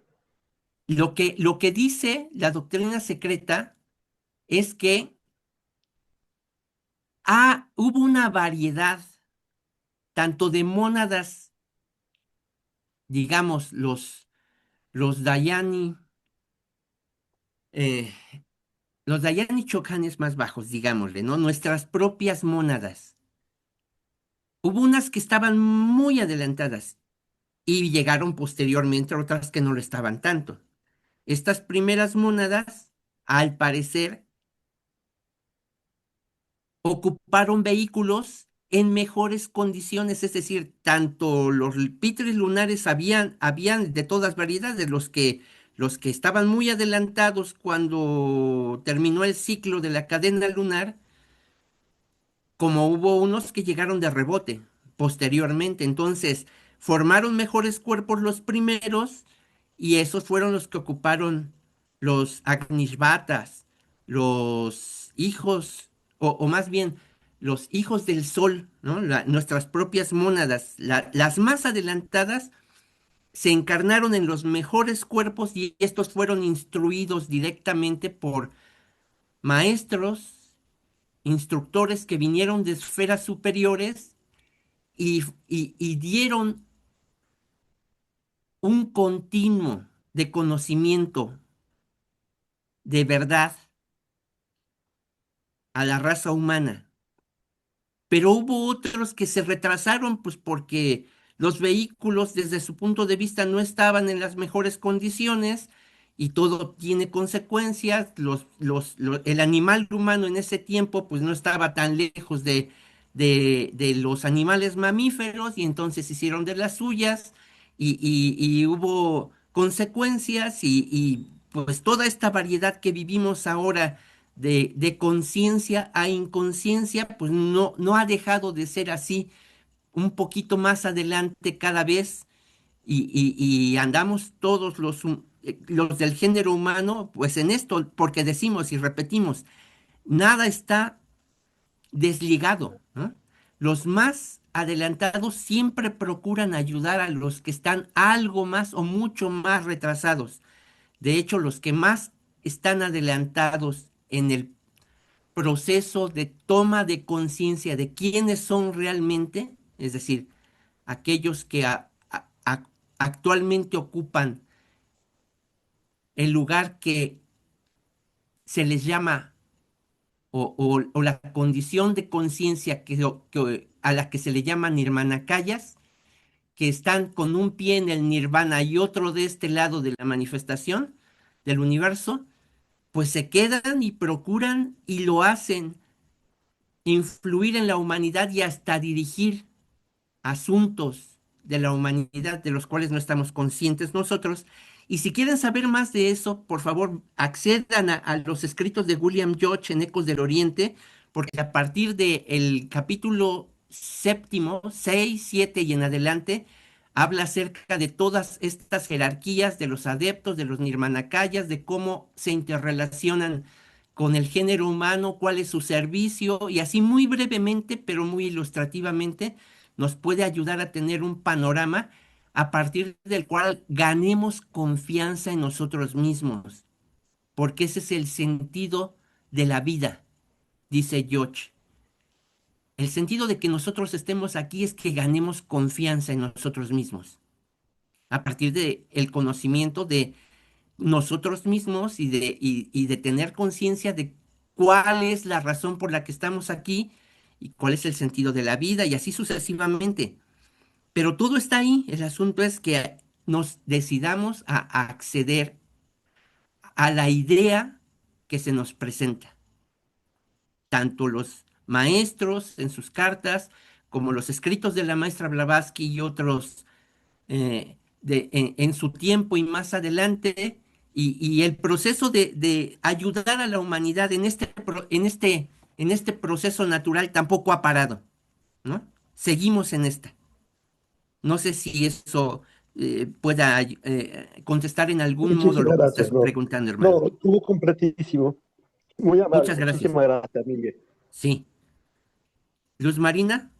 Mira, lo que dice la doctrina secreta es que hubo una variedad tanto de mónadas, digamos, los Dayani, eh, los Dayani Chocanes más bajos, digámosle, ¿no? Nuestras propias mónadas. Hubo unas que estaban muy adelantadas y llegaron posteriormente otras que no lo estaban tanto. Estas primeras mónadas, al parecer, ocuparon vehículos en mejores condiciones, es decir, tanto los pitres lunares habían de todas variedades, los que estaban muy adelantados cuando terminó el ciclo de la cadena lunar, como hubo unos que llegaron de rebote posteriormente. Entonces, formaron mejores cuerpos los primeros y esos fueron los que ocuparon los Agnishvatas, los hijos, o más bien los hijos del sol, ¿no? Nuestras propias mónadas, las más adelantadas, se encarnaron en los mejores cuerpos y estos fueron instruidos directamente por maestros, instructores que vinieron de esferas superiores y dieron un continuo de conocimiento de verdad a la raza humana. Pero hubo otros que se retrasaron, pues porque los vehículos desde su punto de vista no estaban en las mejores condiciones y todo tiene consecuencias. El animal humano en ese tiempo pues no estaba tan lejos de los animales mamíferos y entonces hicieron de las suyas y hubo consecuencias pues toda esta variedad que vivimos ahora de conciencia a inconsciencia, pues no ha dejado de ser así, un poquito más adelante cada vez, y andamos todos los del género humano, pues en esto, porque decimos y repetimos, nada está desligado, ¿no? Los más adelantados siempre procuran ayudar a los que están algo más o mucho más retrasados. De hecho, los que más están adelantados en el proceso de toma de conciencia de quiénes son realmente, es decir, aquellos que actualmente ocupan el lugar que se les llama o la condición de conciencia a la que se le llama nirmanakayas, que están con un pie en el nirvana y otro de este lado de la manifestación del universo, pues se quedan y procuran y lo hacen influir en la humanidad y hasta dirigir asuntos de la humanidad de los cuales no estamos conscientes nosotros. Y si quieren saber más de eso, por favor, accedan a los escritos de William George en Ecos del Oriente, porque a partir del capítulo séptimo, 6, 7 y en adelante, habla acerca de todas estas jerarquías de los adeptos, de los nirmanakayas, de cómo se interrelacionan con el género humano, cuál es su servicio, y así muy brevemente, pero muy ilustrativamente, nos puede ayudar a tener un panorama a partir del cual ganemos confianza en nosotros mismos. porque ese es el sentido de la vida, dice George. El sentido de que nosotros estemos aquí es que ganemos confianza en nosotros mismos, a partir de el conocimiento de nosotros mismos y de tener conciencia de cuál es la razón por la que estamos aquí y cuál es el sentido de la vida y así sucesivamente. Pero todo está ahí. El asunto es que nos decidamos a acceder a la idea que se nos presenta. Tanto los maestros en sus cartas como los escritos de la maestra Blavatsky y otros en su tiempo y más adelante, y el proceso de ayudar a la humanidad en este proceso natural tampoco ha parado, ¿no? Seguimos en esta. No sé si eso pueda contestar en algún modo lo Muchísimas que estás gracias, no. preguntando, hermano. No, estuvo completísimo. Muy amable, Muchas gracias. muchísimas gracias, Miguel. Sí. Luz Marina,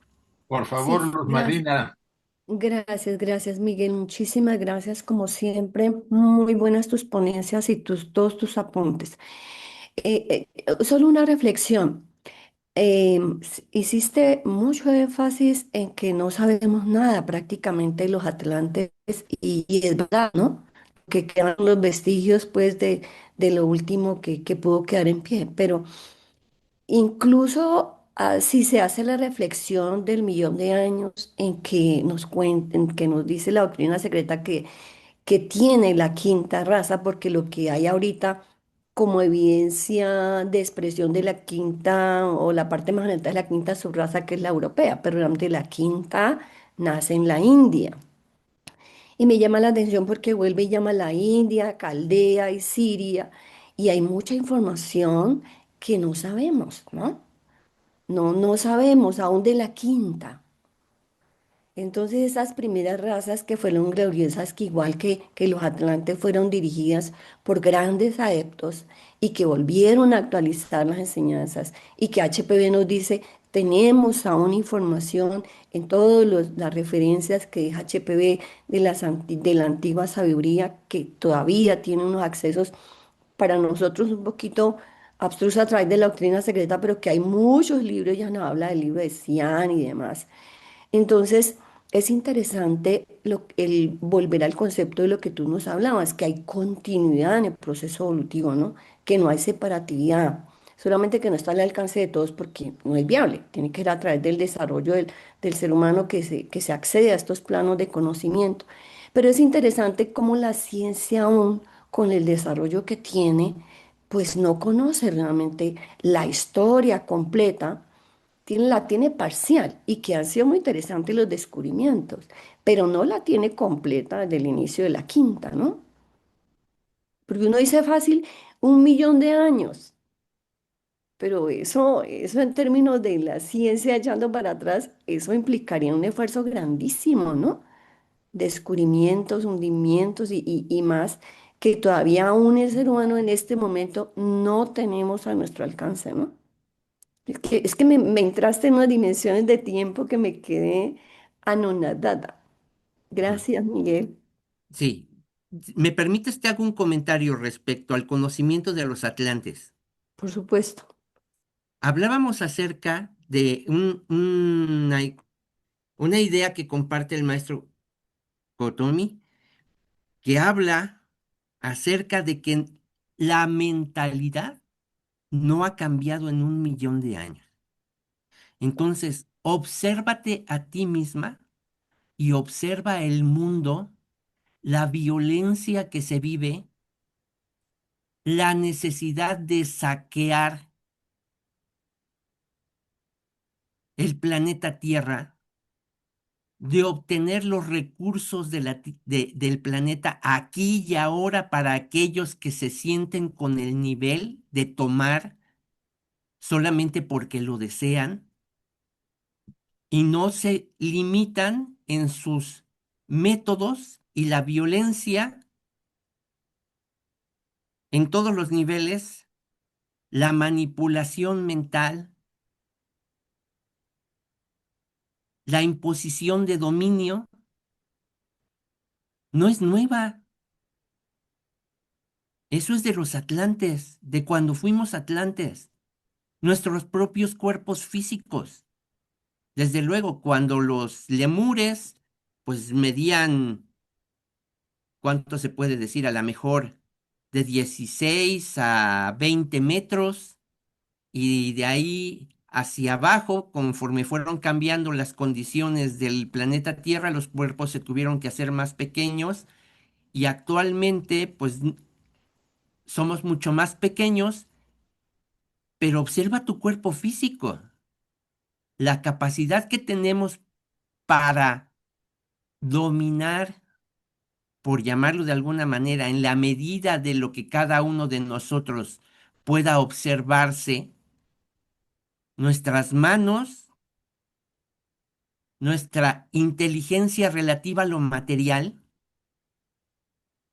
Por Sí, favor, Luz gracias. Marina. Gracias, gracias, Miguel. Muchísimas gracias, como siempre. Muy buenas tus ponencias y todos tus apuntes. Solo una reflexión. Hiciste mucho énfasis en que no sabemos nada prácticamente de los atlantes y es verdad, ¿no? Que quedan los vestigios, pues, de lo último que pudo quedar en pie. Pero incluso si se hace la reflexión del millón de años en que nos cuenten, que nos dice la doctrina secreta que tiene la quinta raza, porque lo que hay ahorita como evidencia de expresión de la quinta o la parte más alta de la quinta subraza, que es la europea, pero realmente la quinta nace en la India. Y me llama la atención porque vuelve y llama a la India, Caldea y Siria, y hay mucha información que no sabemos, ¿no? No sabemos aún de la quinta. Entonces esas primeras razas que fueron gloriosas, que igual que los atlantes fueron dirigidas por grandes adeptos y que volvieron a actualizar las enseñanzas y que HPV nos dice, tenemos aún información en todas las referencias que deja HPV de la antigua sabiduría que todavía tiene unos accesos para nosotros un poquito abstrusa a través de la doctrina secreta, pero que hay muchos libros, ya no habla del libro de Cian y demás. Entonces, es interesante el volver al concepto de lo que tú nos hablabas, que hay continuidad en el proceso evolutivo, ¿no? Que no hay separatividad, solamente que no está al alcance de todos porque no es viable, tiene que ir a través del desarrollo del ser humano que se accede a estos planos de conocimiento. Pero es interesante cómo la ciencia aún, con el desarrollo que tiene, pues no conoce realmente la historia completa la tiene parcial y que han sido muy interesantes los descubrimientos, pero no la tiene completa desde el inicio de la quinta, ¿no? Porque uno dice fácil 1 millón de años, pero eso en términos de la ciencia echando para atrás, eso implicaría un esfuerzo grandísimo, ¿no? Descubrimientos, hundimientos y más que todavía aún el ser humano en este momento no tenemos a nuestro alcance, ¿no? Es que me entraste en unas dimensiones de tiempo que me quedé anonadada. Gracias, Miguel. sí. ¿Me permites te hago un comentario respecto al conocimiento de los atlantes? Por supuesto. Hablábamos acerca de una idea que comparte el maestro Kotomi, que habla acerca de que la mentalidad no ha cambiado en 1 millón de años. Entonces, obsérvate a ti misma y observa el mundo, la violencia que se vive, la necesidad de saquear el planeta Tierra, de obtener los recursos del planeta aquí y ahora para aquellos que se sienten con el nivel de tomar solamente porque lo desean y no se limitan en sus métodos y la violencia en todos los niveles, la manipulación mental, la imposición de dominio, no es nueva. Eso es de los atlantes, de cuando fuimos atlantes, nuestros propios cuerpos físicos. Desde luego, cuando los lemures, pues medían, ¿cuánto se puede decir? A lo mejor de 16 a 20 metros, y de ahí hacia abajo, conforme fueron cambiando las condiciones del planeta Tierra, los cuerpos se tuvieron que hacer más pequeños, y actualmente, pues somos mucho más pequeños, pero observa tu cuerpo físico, la capacidad que tenemos para dominar, por llamarlo de alguna manera, en la medida de lo que cada uno de nosotros pueda observarse, nuestras manos, nuestra inteligencia relativa a lo material,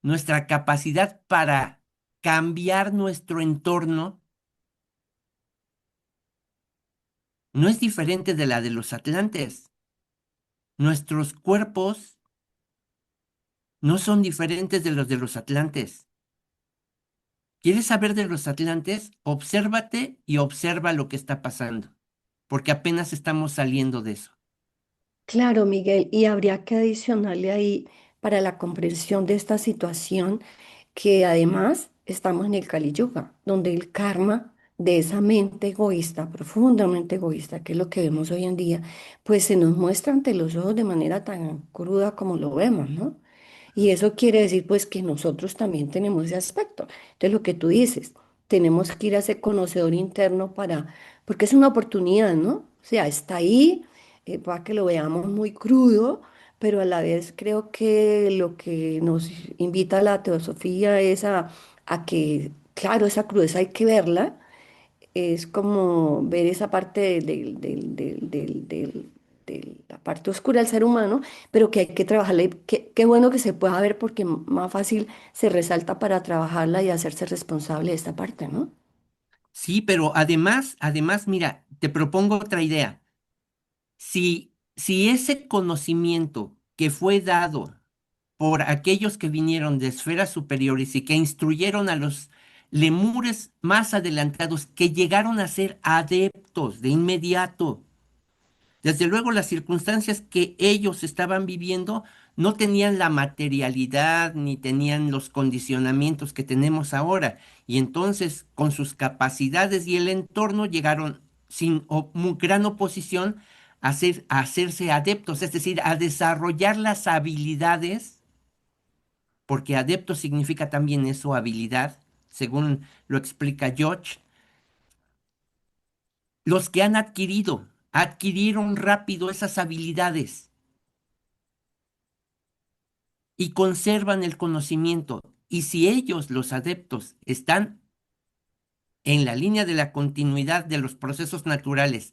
nuestra capacidad para cambiar nuestro entorno, no es diferente de la de los atlantes. Nuestros cuerpos no son diferentes de los atlantes. ¿Quieres saber de los atlantes? Obsérvate y observa lo que está pasando, porque apenas estamos saliendo de eso. Claro, Miguel, y habría que adicionarle ahí para la comprensión de esta situación que además estamos en el Kali Yuga, donde el karma de esa mente egoísta, profundamente egoísta, que es lo que vemos hoy en día, pues se nos muestra ante los ojos de manera tan cruda como lo vemos, ¿no? Y eso quiere decir pues que nosotros también tenemos ese aspecto. Entonces lo que tú dices, tenemos que ir a ese conocedor interno porque es una oportunidad, ¿no? O sea, está ahí para que lo veamos muy crudo, pero a la vez creo que lo que nos invita a la teosofía es a que, claro, esa crudeza hay que verla, es como ver esa parte de la parte oscura del ser humano, pero que hay que trabajarla. Y qué bueno que se pueda ver porque más fácil se resalta para trabajarla y hacerse responsable de esta parte, ¿no? Sí, pero además, mira, te propongo otra idea. Si ese conocimiento que fue dado por aquellos que vinieron de esferas superiores y que instruyeron a los lemures más adelantados, que llegaron a ser adeptos de inmediato, desde luego, las circunstancias que ellos estaban viviendo no tenían la materialidad ni tenían los condicionamientos que tenemos ahora. Y entonces, con sus capacidades y el entorno, llegaron sin gran oposición a hacerse adeptos, es decir, a desarrollar las habilidades, porque adepto significa también eso, habilidad, según lo explica George, los que han adquirieron rápido esas habilidades y conservan el conocimiento. Y si ellos, los adeptos, están en la línea de la continuidad de los procesos naturales,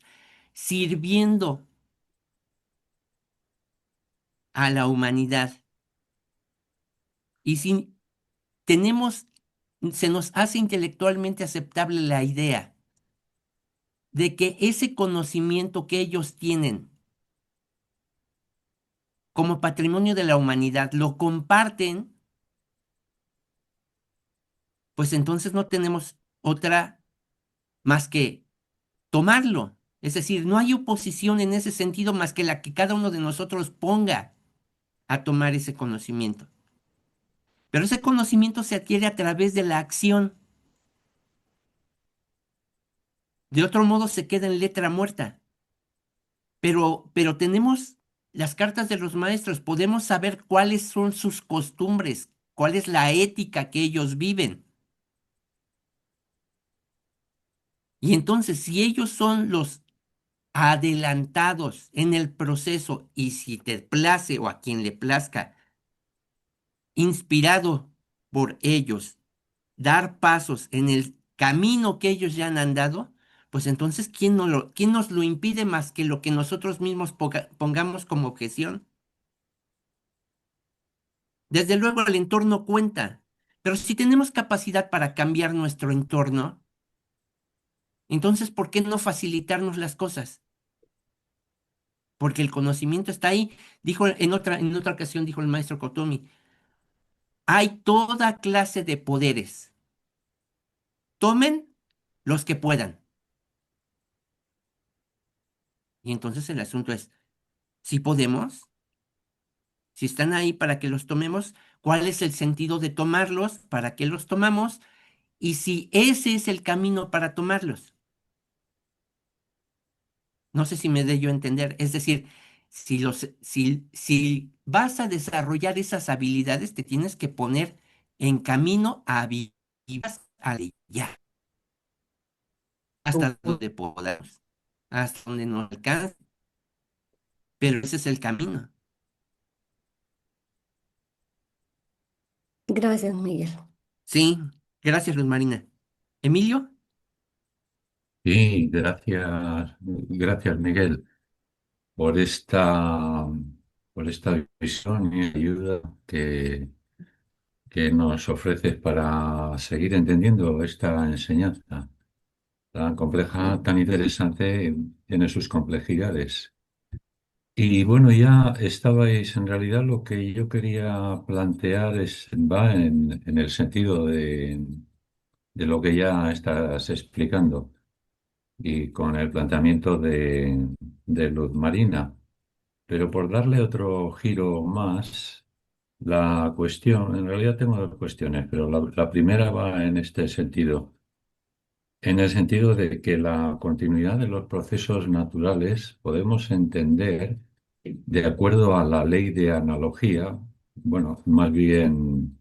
sirviendo a la humanidad, y si tenemos, se nos hace intelectualmente aceptable la idea de que ese conocimiento que ellos tienen como patrimonio de la humanidad lo comparten, pues entonces no tenemos otra más que tomarlo. Es decir, no hay oposición en ese sentido más que la que cada uno de nosotros ponga a tomar ese conocimiento. Pero ese conocimiento se adquiere a través de la acción. De otro modo se queda en letra muerta. Pero tenemos las cartas de los maestros, podemos saber cuáles son sus costumbres, cuál es la ética que ellos viven. Y entonces, si ellos son los adelantados en el proceso, y si te place o a quien le plazca, inspirado por ellos, dar pasos en el camino que ellos ya han andado, pues entonces, ¿quién nos lo impide más que lo que nosotros mismos pongamos como objeción? Desde luego el entorno cuenta, pero si tenemos capacidad para cambiar nuestro entorno, entonces, ¿por qué no facilitarnos las cosas? Porque el conocimiento está ahí. Dijo en otra ocasión, dijo el maestro Kotomi, hay toda clase de poderes tomen los que puedan. Y entonces el asunto es, si podemos, si están ahí para que los tomemos, ¿cuál es el sentido de tomarlos? ¿Para qué los tomamos? Y si ese es el camino para tomarlos. No sé si me dé yo a entender. Es decir, si vas a desarrollar esas habilidades, te tienes que poner en camino a vivir a ya, hasta donde podamos, hasta donde nos alcance. Pero ese es el camino. Gracias, Miguel. Sí, gracias, Luz Marina. ¿Emilio? Sí, gracias Miguel por por esta visión y ayuda que nos ofreces para seguir entendiendo esta enseñanza tan compleja, tan interesante, tiene sus complejidades. Y bueno, ya estabais, en realidad lo que yo quería plantear va en el sentido de lo que ya estás explicando y con el planteamiento de Luz Marina. Pero por darle otro giro más, la cuestión, en realidad tengo dos cuestiones, pero la primera va en este sentido, en el sentido de que la continuidad de los procesos naturales podemos entender de acuerdo a la ley de analogía, bueno, más bien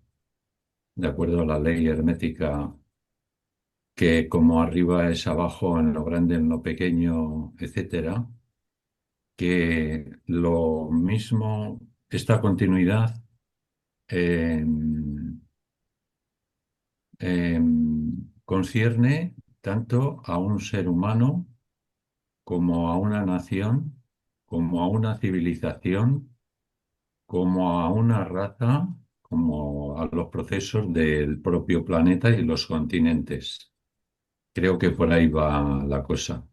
de acuerdo a la ley hermética, que como arriba es abajo, en lo grande, en lo pequeño, etcétera, que lo mismo, esta continuidad eh, concierne tanto a un ser humano como a una nación, como a una civilización, como a una raza, como a los procesos del propio planeta y los continentes. Creo que por ahí va la cosa.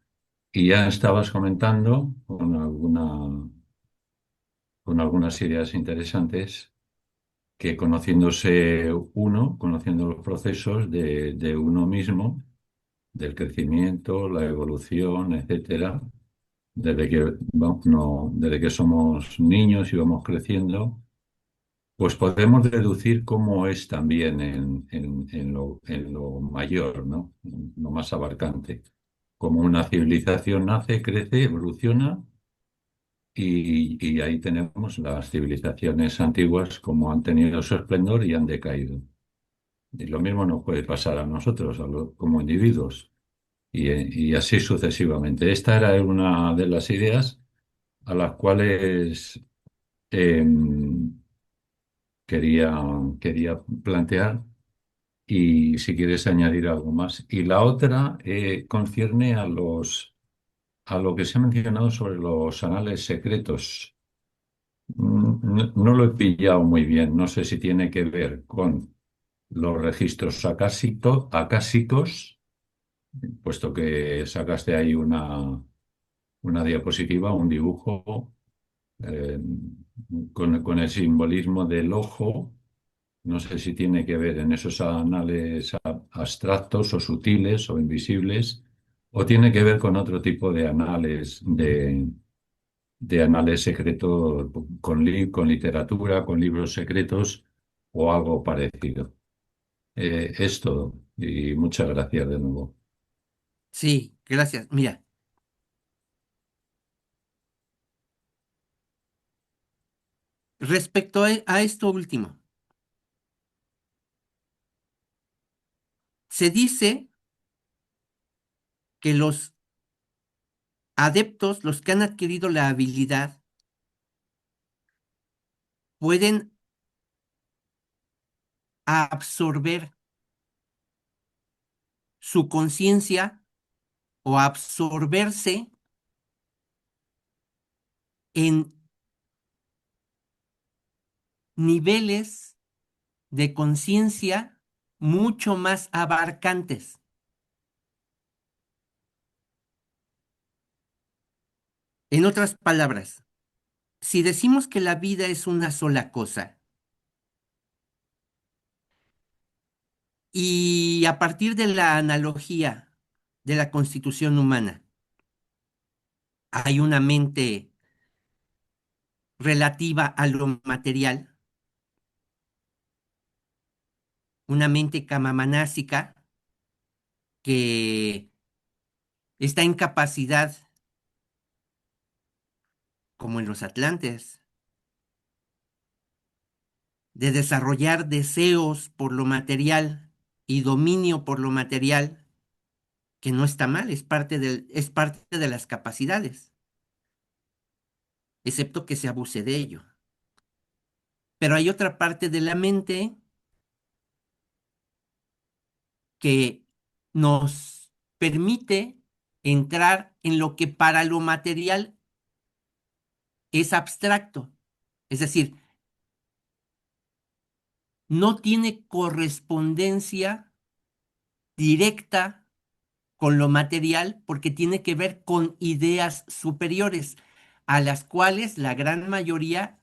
Y ya estabas comentando con algunas ideas interesantes que conociéndose uno, conociendo los procesos de uno mismo, del crecimiento, la evolución, etcétera, desde que somos niños y vamos creciendo, pues podemos deducir cómo es también en lo mayor, ¿no? En lo más abarcante. Como una civilización nace, crece, evoluciona y ahí tenemos las civilizaciones antiguas como han tenido su esplendor y han decaído. Y lo mismo nos puede pasar a nosotros, como individuos, y así sucesivamente. Esta era una de las ideas a las cuales em, quería, quería plantear y si quieres añadir algo más. Y la otra concierne a lo que se ha mencionado sobre los anales secretos. No lo he pillado muy bien. No sé si tiene que ver con los registros acásicos, puesto que sacaste ahí una diapositiva, un dibujo eh, con el simbolismo del ojo. No sé si tiene que ver en esos anales abstractos o sutiles o invisibles, o tiene que ver con otro tipo de anales, de anales secretos, con literatura, con libros secretos o algo parecido. Es todo. Y muchas gracias de nuevo. Sí, gracias. Mira, respecto a esto último, se dice que los adeptos, los que han adquirido la habilidad, pueden absorber su conciencia o absorberse en niveles de conciencia mucho más abarcantes. En otras palabras, si decimos que la vida es una sola cosa, Y a partir de la analogía de la constitución humana, hay una mente relativa a lo material, una mente kamamanásica que está en capacidad, como en los atlantes, de desarrollar deseos por lo material y dominio por lo material, que no está mal, es parte de las capacidades, excepto que se abuse de ello. Pero hay otra parte de la mente que nos permite entrar en lo que para lo material es abstracto. Es decir, no tiene correspondencia directa con lo material porque tiene que ver con ideas superiores a las cuales la gran mayoría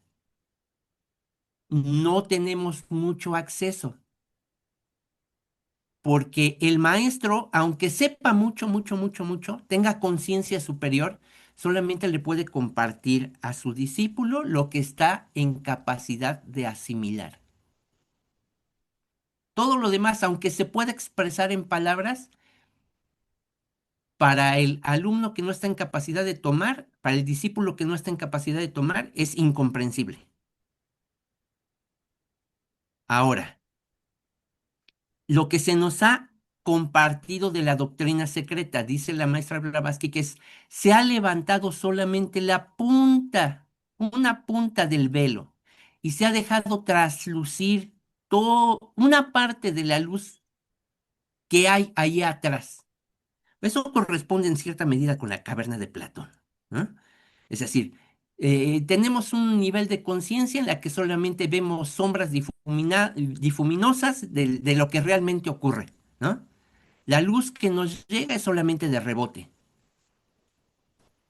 no tenemos mucho acceso. Porque el maestro, aunque sepa mucho, mucho, mucho, mucho, tenga conciencia superior, solamente le puede compartir a su discípulo lo que está en capacidad de asimilar. Todo lo demás, aunque se pueda expresar en palabras, para el alumno que no está en capacidad de tomar, para el discípulo que no está en capacidad de tomar, es incomprensible. Ahora, lo que se nos ha compartido de la doctrina secreta, dice la maestra Blavatsky, se ha levantado solamente la punta, una punta del velo, y se ha dejado traslucir una parte de la luz que hay ahí atrás. Eso corresponde en cierta medida con la caverna de Platón, ¿no? Es decir, tenemos un nivel de conciencia en la que solamente vemos sombras difuminosas de lo que realmente ocurre, ¿no? La luz que nos llega es solamente de rebote,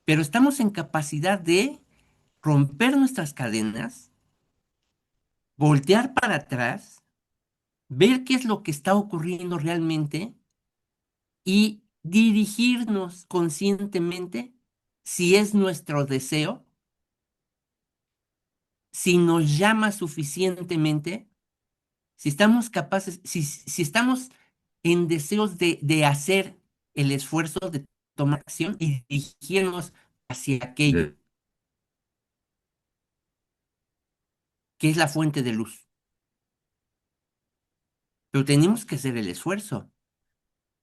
pero estamos en capacidad de romper nuestras cadenas, voltear para atrás, ver qué es lo que está ocurriendo realmente y dirigirnos conscientemente, si es nuestro deseo, si nos llama suficientemente, si estamos capaces, si estamos en deseos de hacer el esfuerzo de tomar acción y dirigirnos hacia aquello de- que es la fuente de luz. Pero tenemos que hacer el esfuerzo.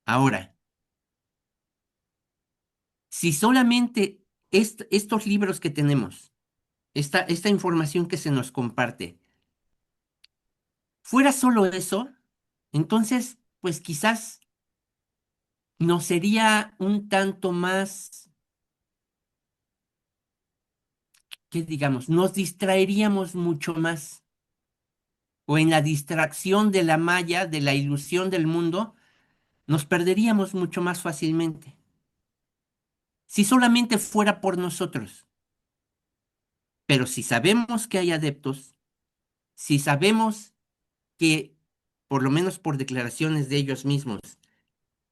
Ahora, si solamente estos libros que tenemos, esta información que se nos comparte, fuera solo eso, entonces, pues quizás nos sería un tanto más, que digamos, nos distraeríamos mucho más. O en la distracción de la malla, de la ilusión del mundo, nos perderíamos mucho más fácilmente. Si solamente fuera por nosotros. Pero si sabemos que hay adeptos, si sabemos que, por lo menos por declaraciones de ellos mismos,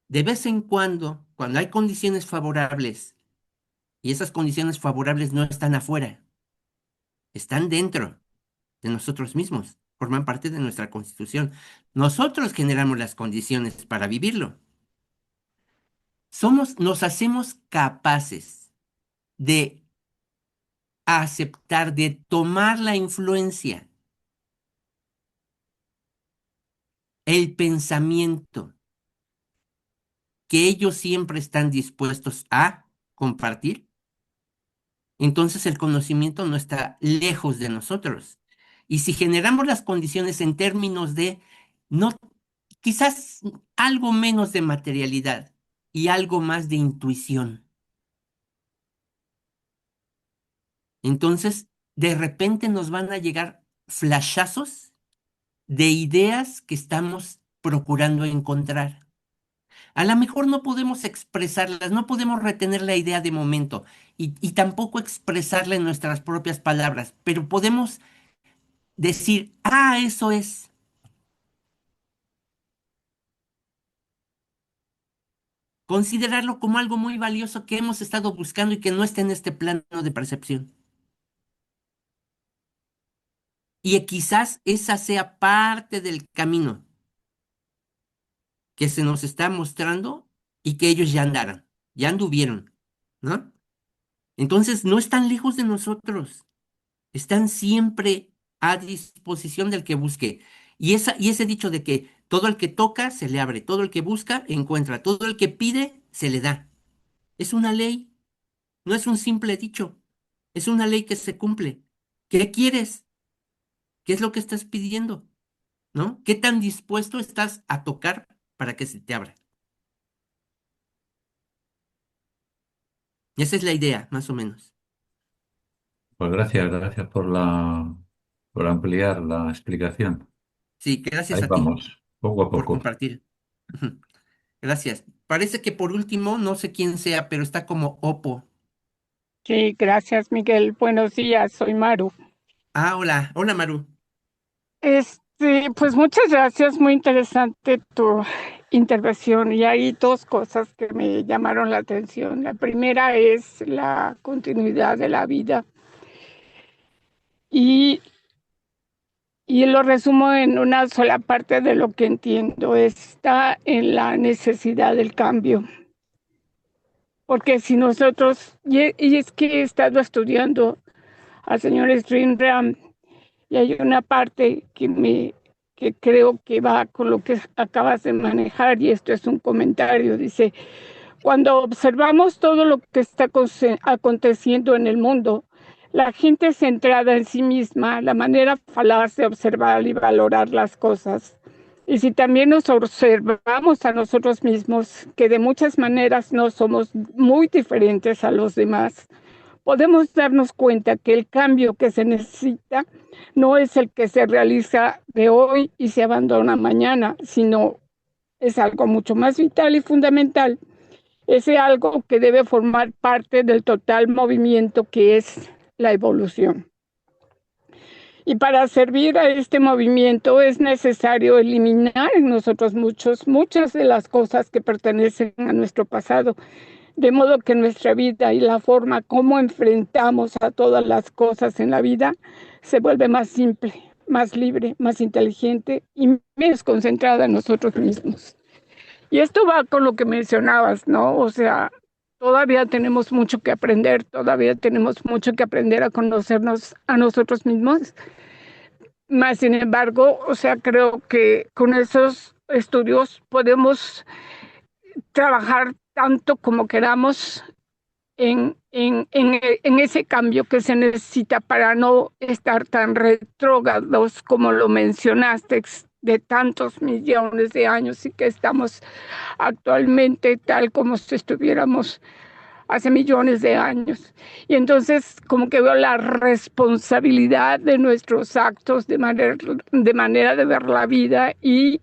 de vez en cuando hay condiciones favorables, y esas condiciones favorables no están afuera, están dentro de nosotros mismos, forman parte de nuestra constitución. Nosotros generamos las condiciones para vivirlo. Nos hacemos capaces de aceptar, de tomar la influencia, el pensamiento que ellos siempre están dispuestos a compartir, entonces el conocimiento no está lejos de nosotros. Y si generamos las condiciones en términos de no, quizás algo menos de materialidad y algo más de intuición, entonces de repente nos van a llegar flashazos de ideas que estamos procurando encontrar. A lo mejor no podemos expresarlas, no podemos retener la idea de momento y tampoco expresarla en nuestras propias palabras, pero podemos decir, ah, eso es. considerarlo como algo muy valioso que hemos estado buscando y que no está en este plano de percepción. Y quizás esa sea parte del camino que se nos está mostrando y que ellos ya andaron, ya anduvieron, ¿no? Entonces no están lejos de nosotros, están siempre a disposición del que busque. Y ese dicho de que todo el que toca se le abre, todo el que busca encuentra, todo el que pide se le da. Es una ley, no es un simple dicho, es una ley que se cumple. ¿Qué quieres? ¿Qué es lo que estás pidiendo? ¿No? ¿Qué tan dispuesto estás a tocar para que se te abra? Y esa es la idea, más o menos. Pues gracias, gracias por ampliar la explicación. Sí, gracias Ahí a ti vamos, poco a por poco. compartir. Gracias. Parece que por último, no sé quién sea, pero está como Oppo. Sí, gracias, Miguel. Buenos días, soy Maru. Ah, hola, hola Maru. Pues muchas gracias, muy interesante tu intervención y hay dos cosas que me llamaron la atención. La primera es la continuidad de la vida y, y lo resumo en una sola parte de lo que entiendo, está en la necesidad del cambio. Porque si nosotros, y es que he estado estudiando al señor Stringram. Y hay una parte que creo que va con lo que acabas de manejar, y esto es un comentario. Dice, cuando observamos todo lo que está aconteciendo en el mundo, la gente centrada en sí misma, la manera falaz de observar y valorar las cosas. Y si también nos observamos a nosotros mismos, que de muchas maneras no somos muy diferentes a los demás, podemos darnos cuenta que el cambio que se necesita no es el que se realiza de hoy y se abandona mañana, sino es algo mucho más vital y fundamental. Es algo que debe formar parte del total movimiento que es la evolución. Y para servir a este movimiento es necesario eliminar en nosotros muchas de las cosas que pertenecen a nuestro pasado, de modo que nuestra vida y la forma como enfrentamos a todas las cosas en la vida se vuelve más simple, más libre, más inteligente y menos concentrada en nosotros mismos. Y esto va con lo que mencionabas, ¿no? O sea, todavía tenemos mucho que aprender, todavía tenemos mucho que aprender a conocernos a nosotros mismos. Más sin embargo, o sea, creo que con esos estudios podemos trabajar tanto como queramos en ese cambio que se necesita para no estar tan retrógrados como lo mencionaste, de tantos millones de años, y que estamos actualmente tal como si estuviéramos hace millones de años. Y entonces como que veo la responsabilidad de nuestros actos, de manera de ver la vida, y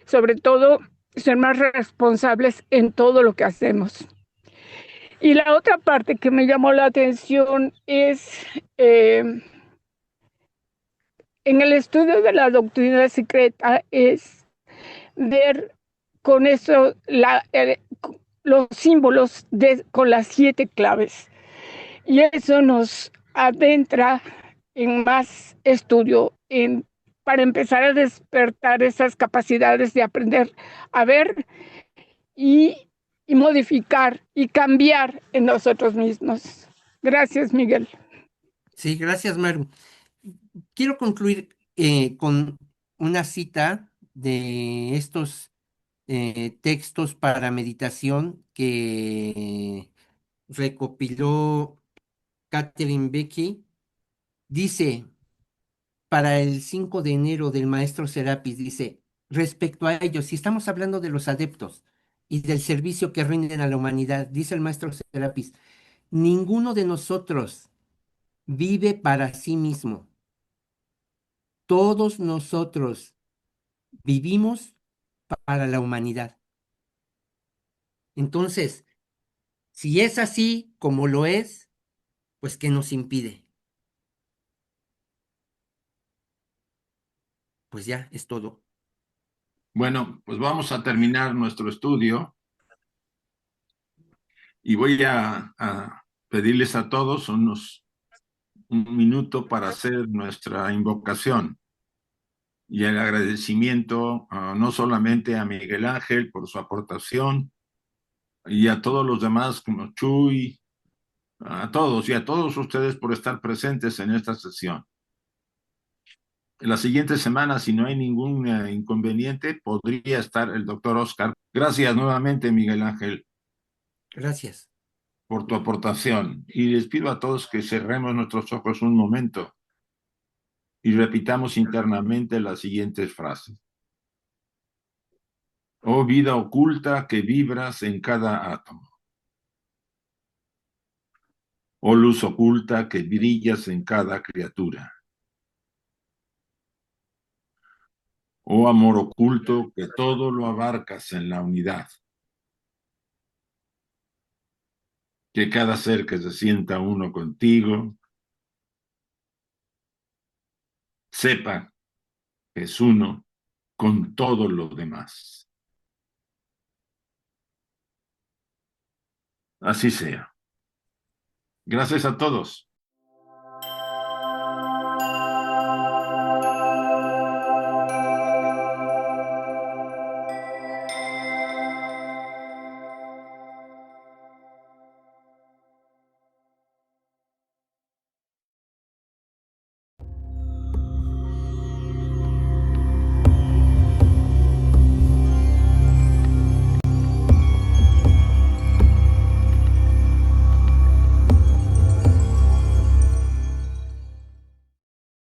sobre todo ser más responsables en todo lo que hacemos. Y la otra parte que me llamó la atención es en el estudio de la doctrina secreta, es ver con eso los símbolos con las 7 claves. Y eso nos adentra en más estudio, para empezar a despertar esas capacidades de aprender a ver y, y modificar y cambiar en nosotros mismos. Gracias, Miguel. Sí, gracias Maru. Quiero concluir con una cita de estos textos para meditación que recopiló Catherine Becky. Dice, para el 5 de enero del maestro Serapis, dice, respecto a ellos, si estamos hablando de los adeptos y del servicio que rinden a la humanidad, dice el maestro Serapis, ninguno de nosotros vive para sí mismo. Todos nosotros vivimos para la humanidad. Entonces, si es así como lo es, pues ¿qué nos impide? Pues ya es todo. Bueno, pues vamos a terminar nuestro estudio Y voy a pedirles a todos un minuto para hacer nuestra invocación y el agradecimiento no solamente a Miguel Ángel por su aportación y a todos los demás como Chuy, a todos y a todos ustedes por estar presentes en esta sesión. En la siguiente semana, si no hay ningún inconveniente, podría estar el doctor Oscar. Gracias nuevamente, Miguel Ángel, Gracias. por tu aportación. Y les pido a todos que cerremos nuestros ojos un momento y repitamos internamente las siguientes frases. Oh vida oculta que vibras en cada átomo. Oh luz oculta que brillas en cada criatura. Oh amor oculto que todo lo abarcas en la unidad. Que cada ser que se sienta uno contigo sepa que es uno con todo lo demás. Así sea. Gracias a todos.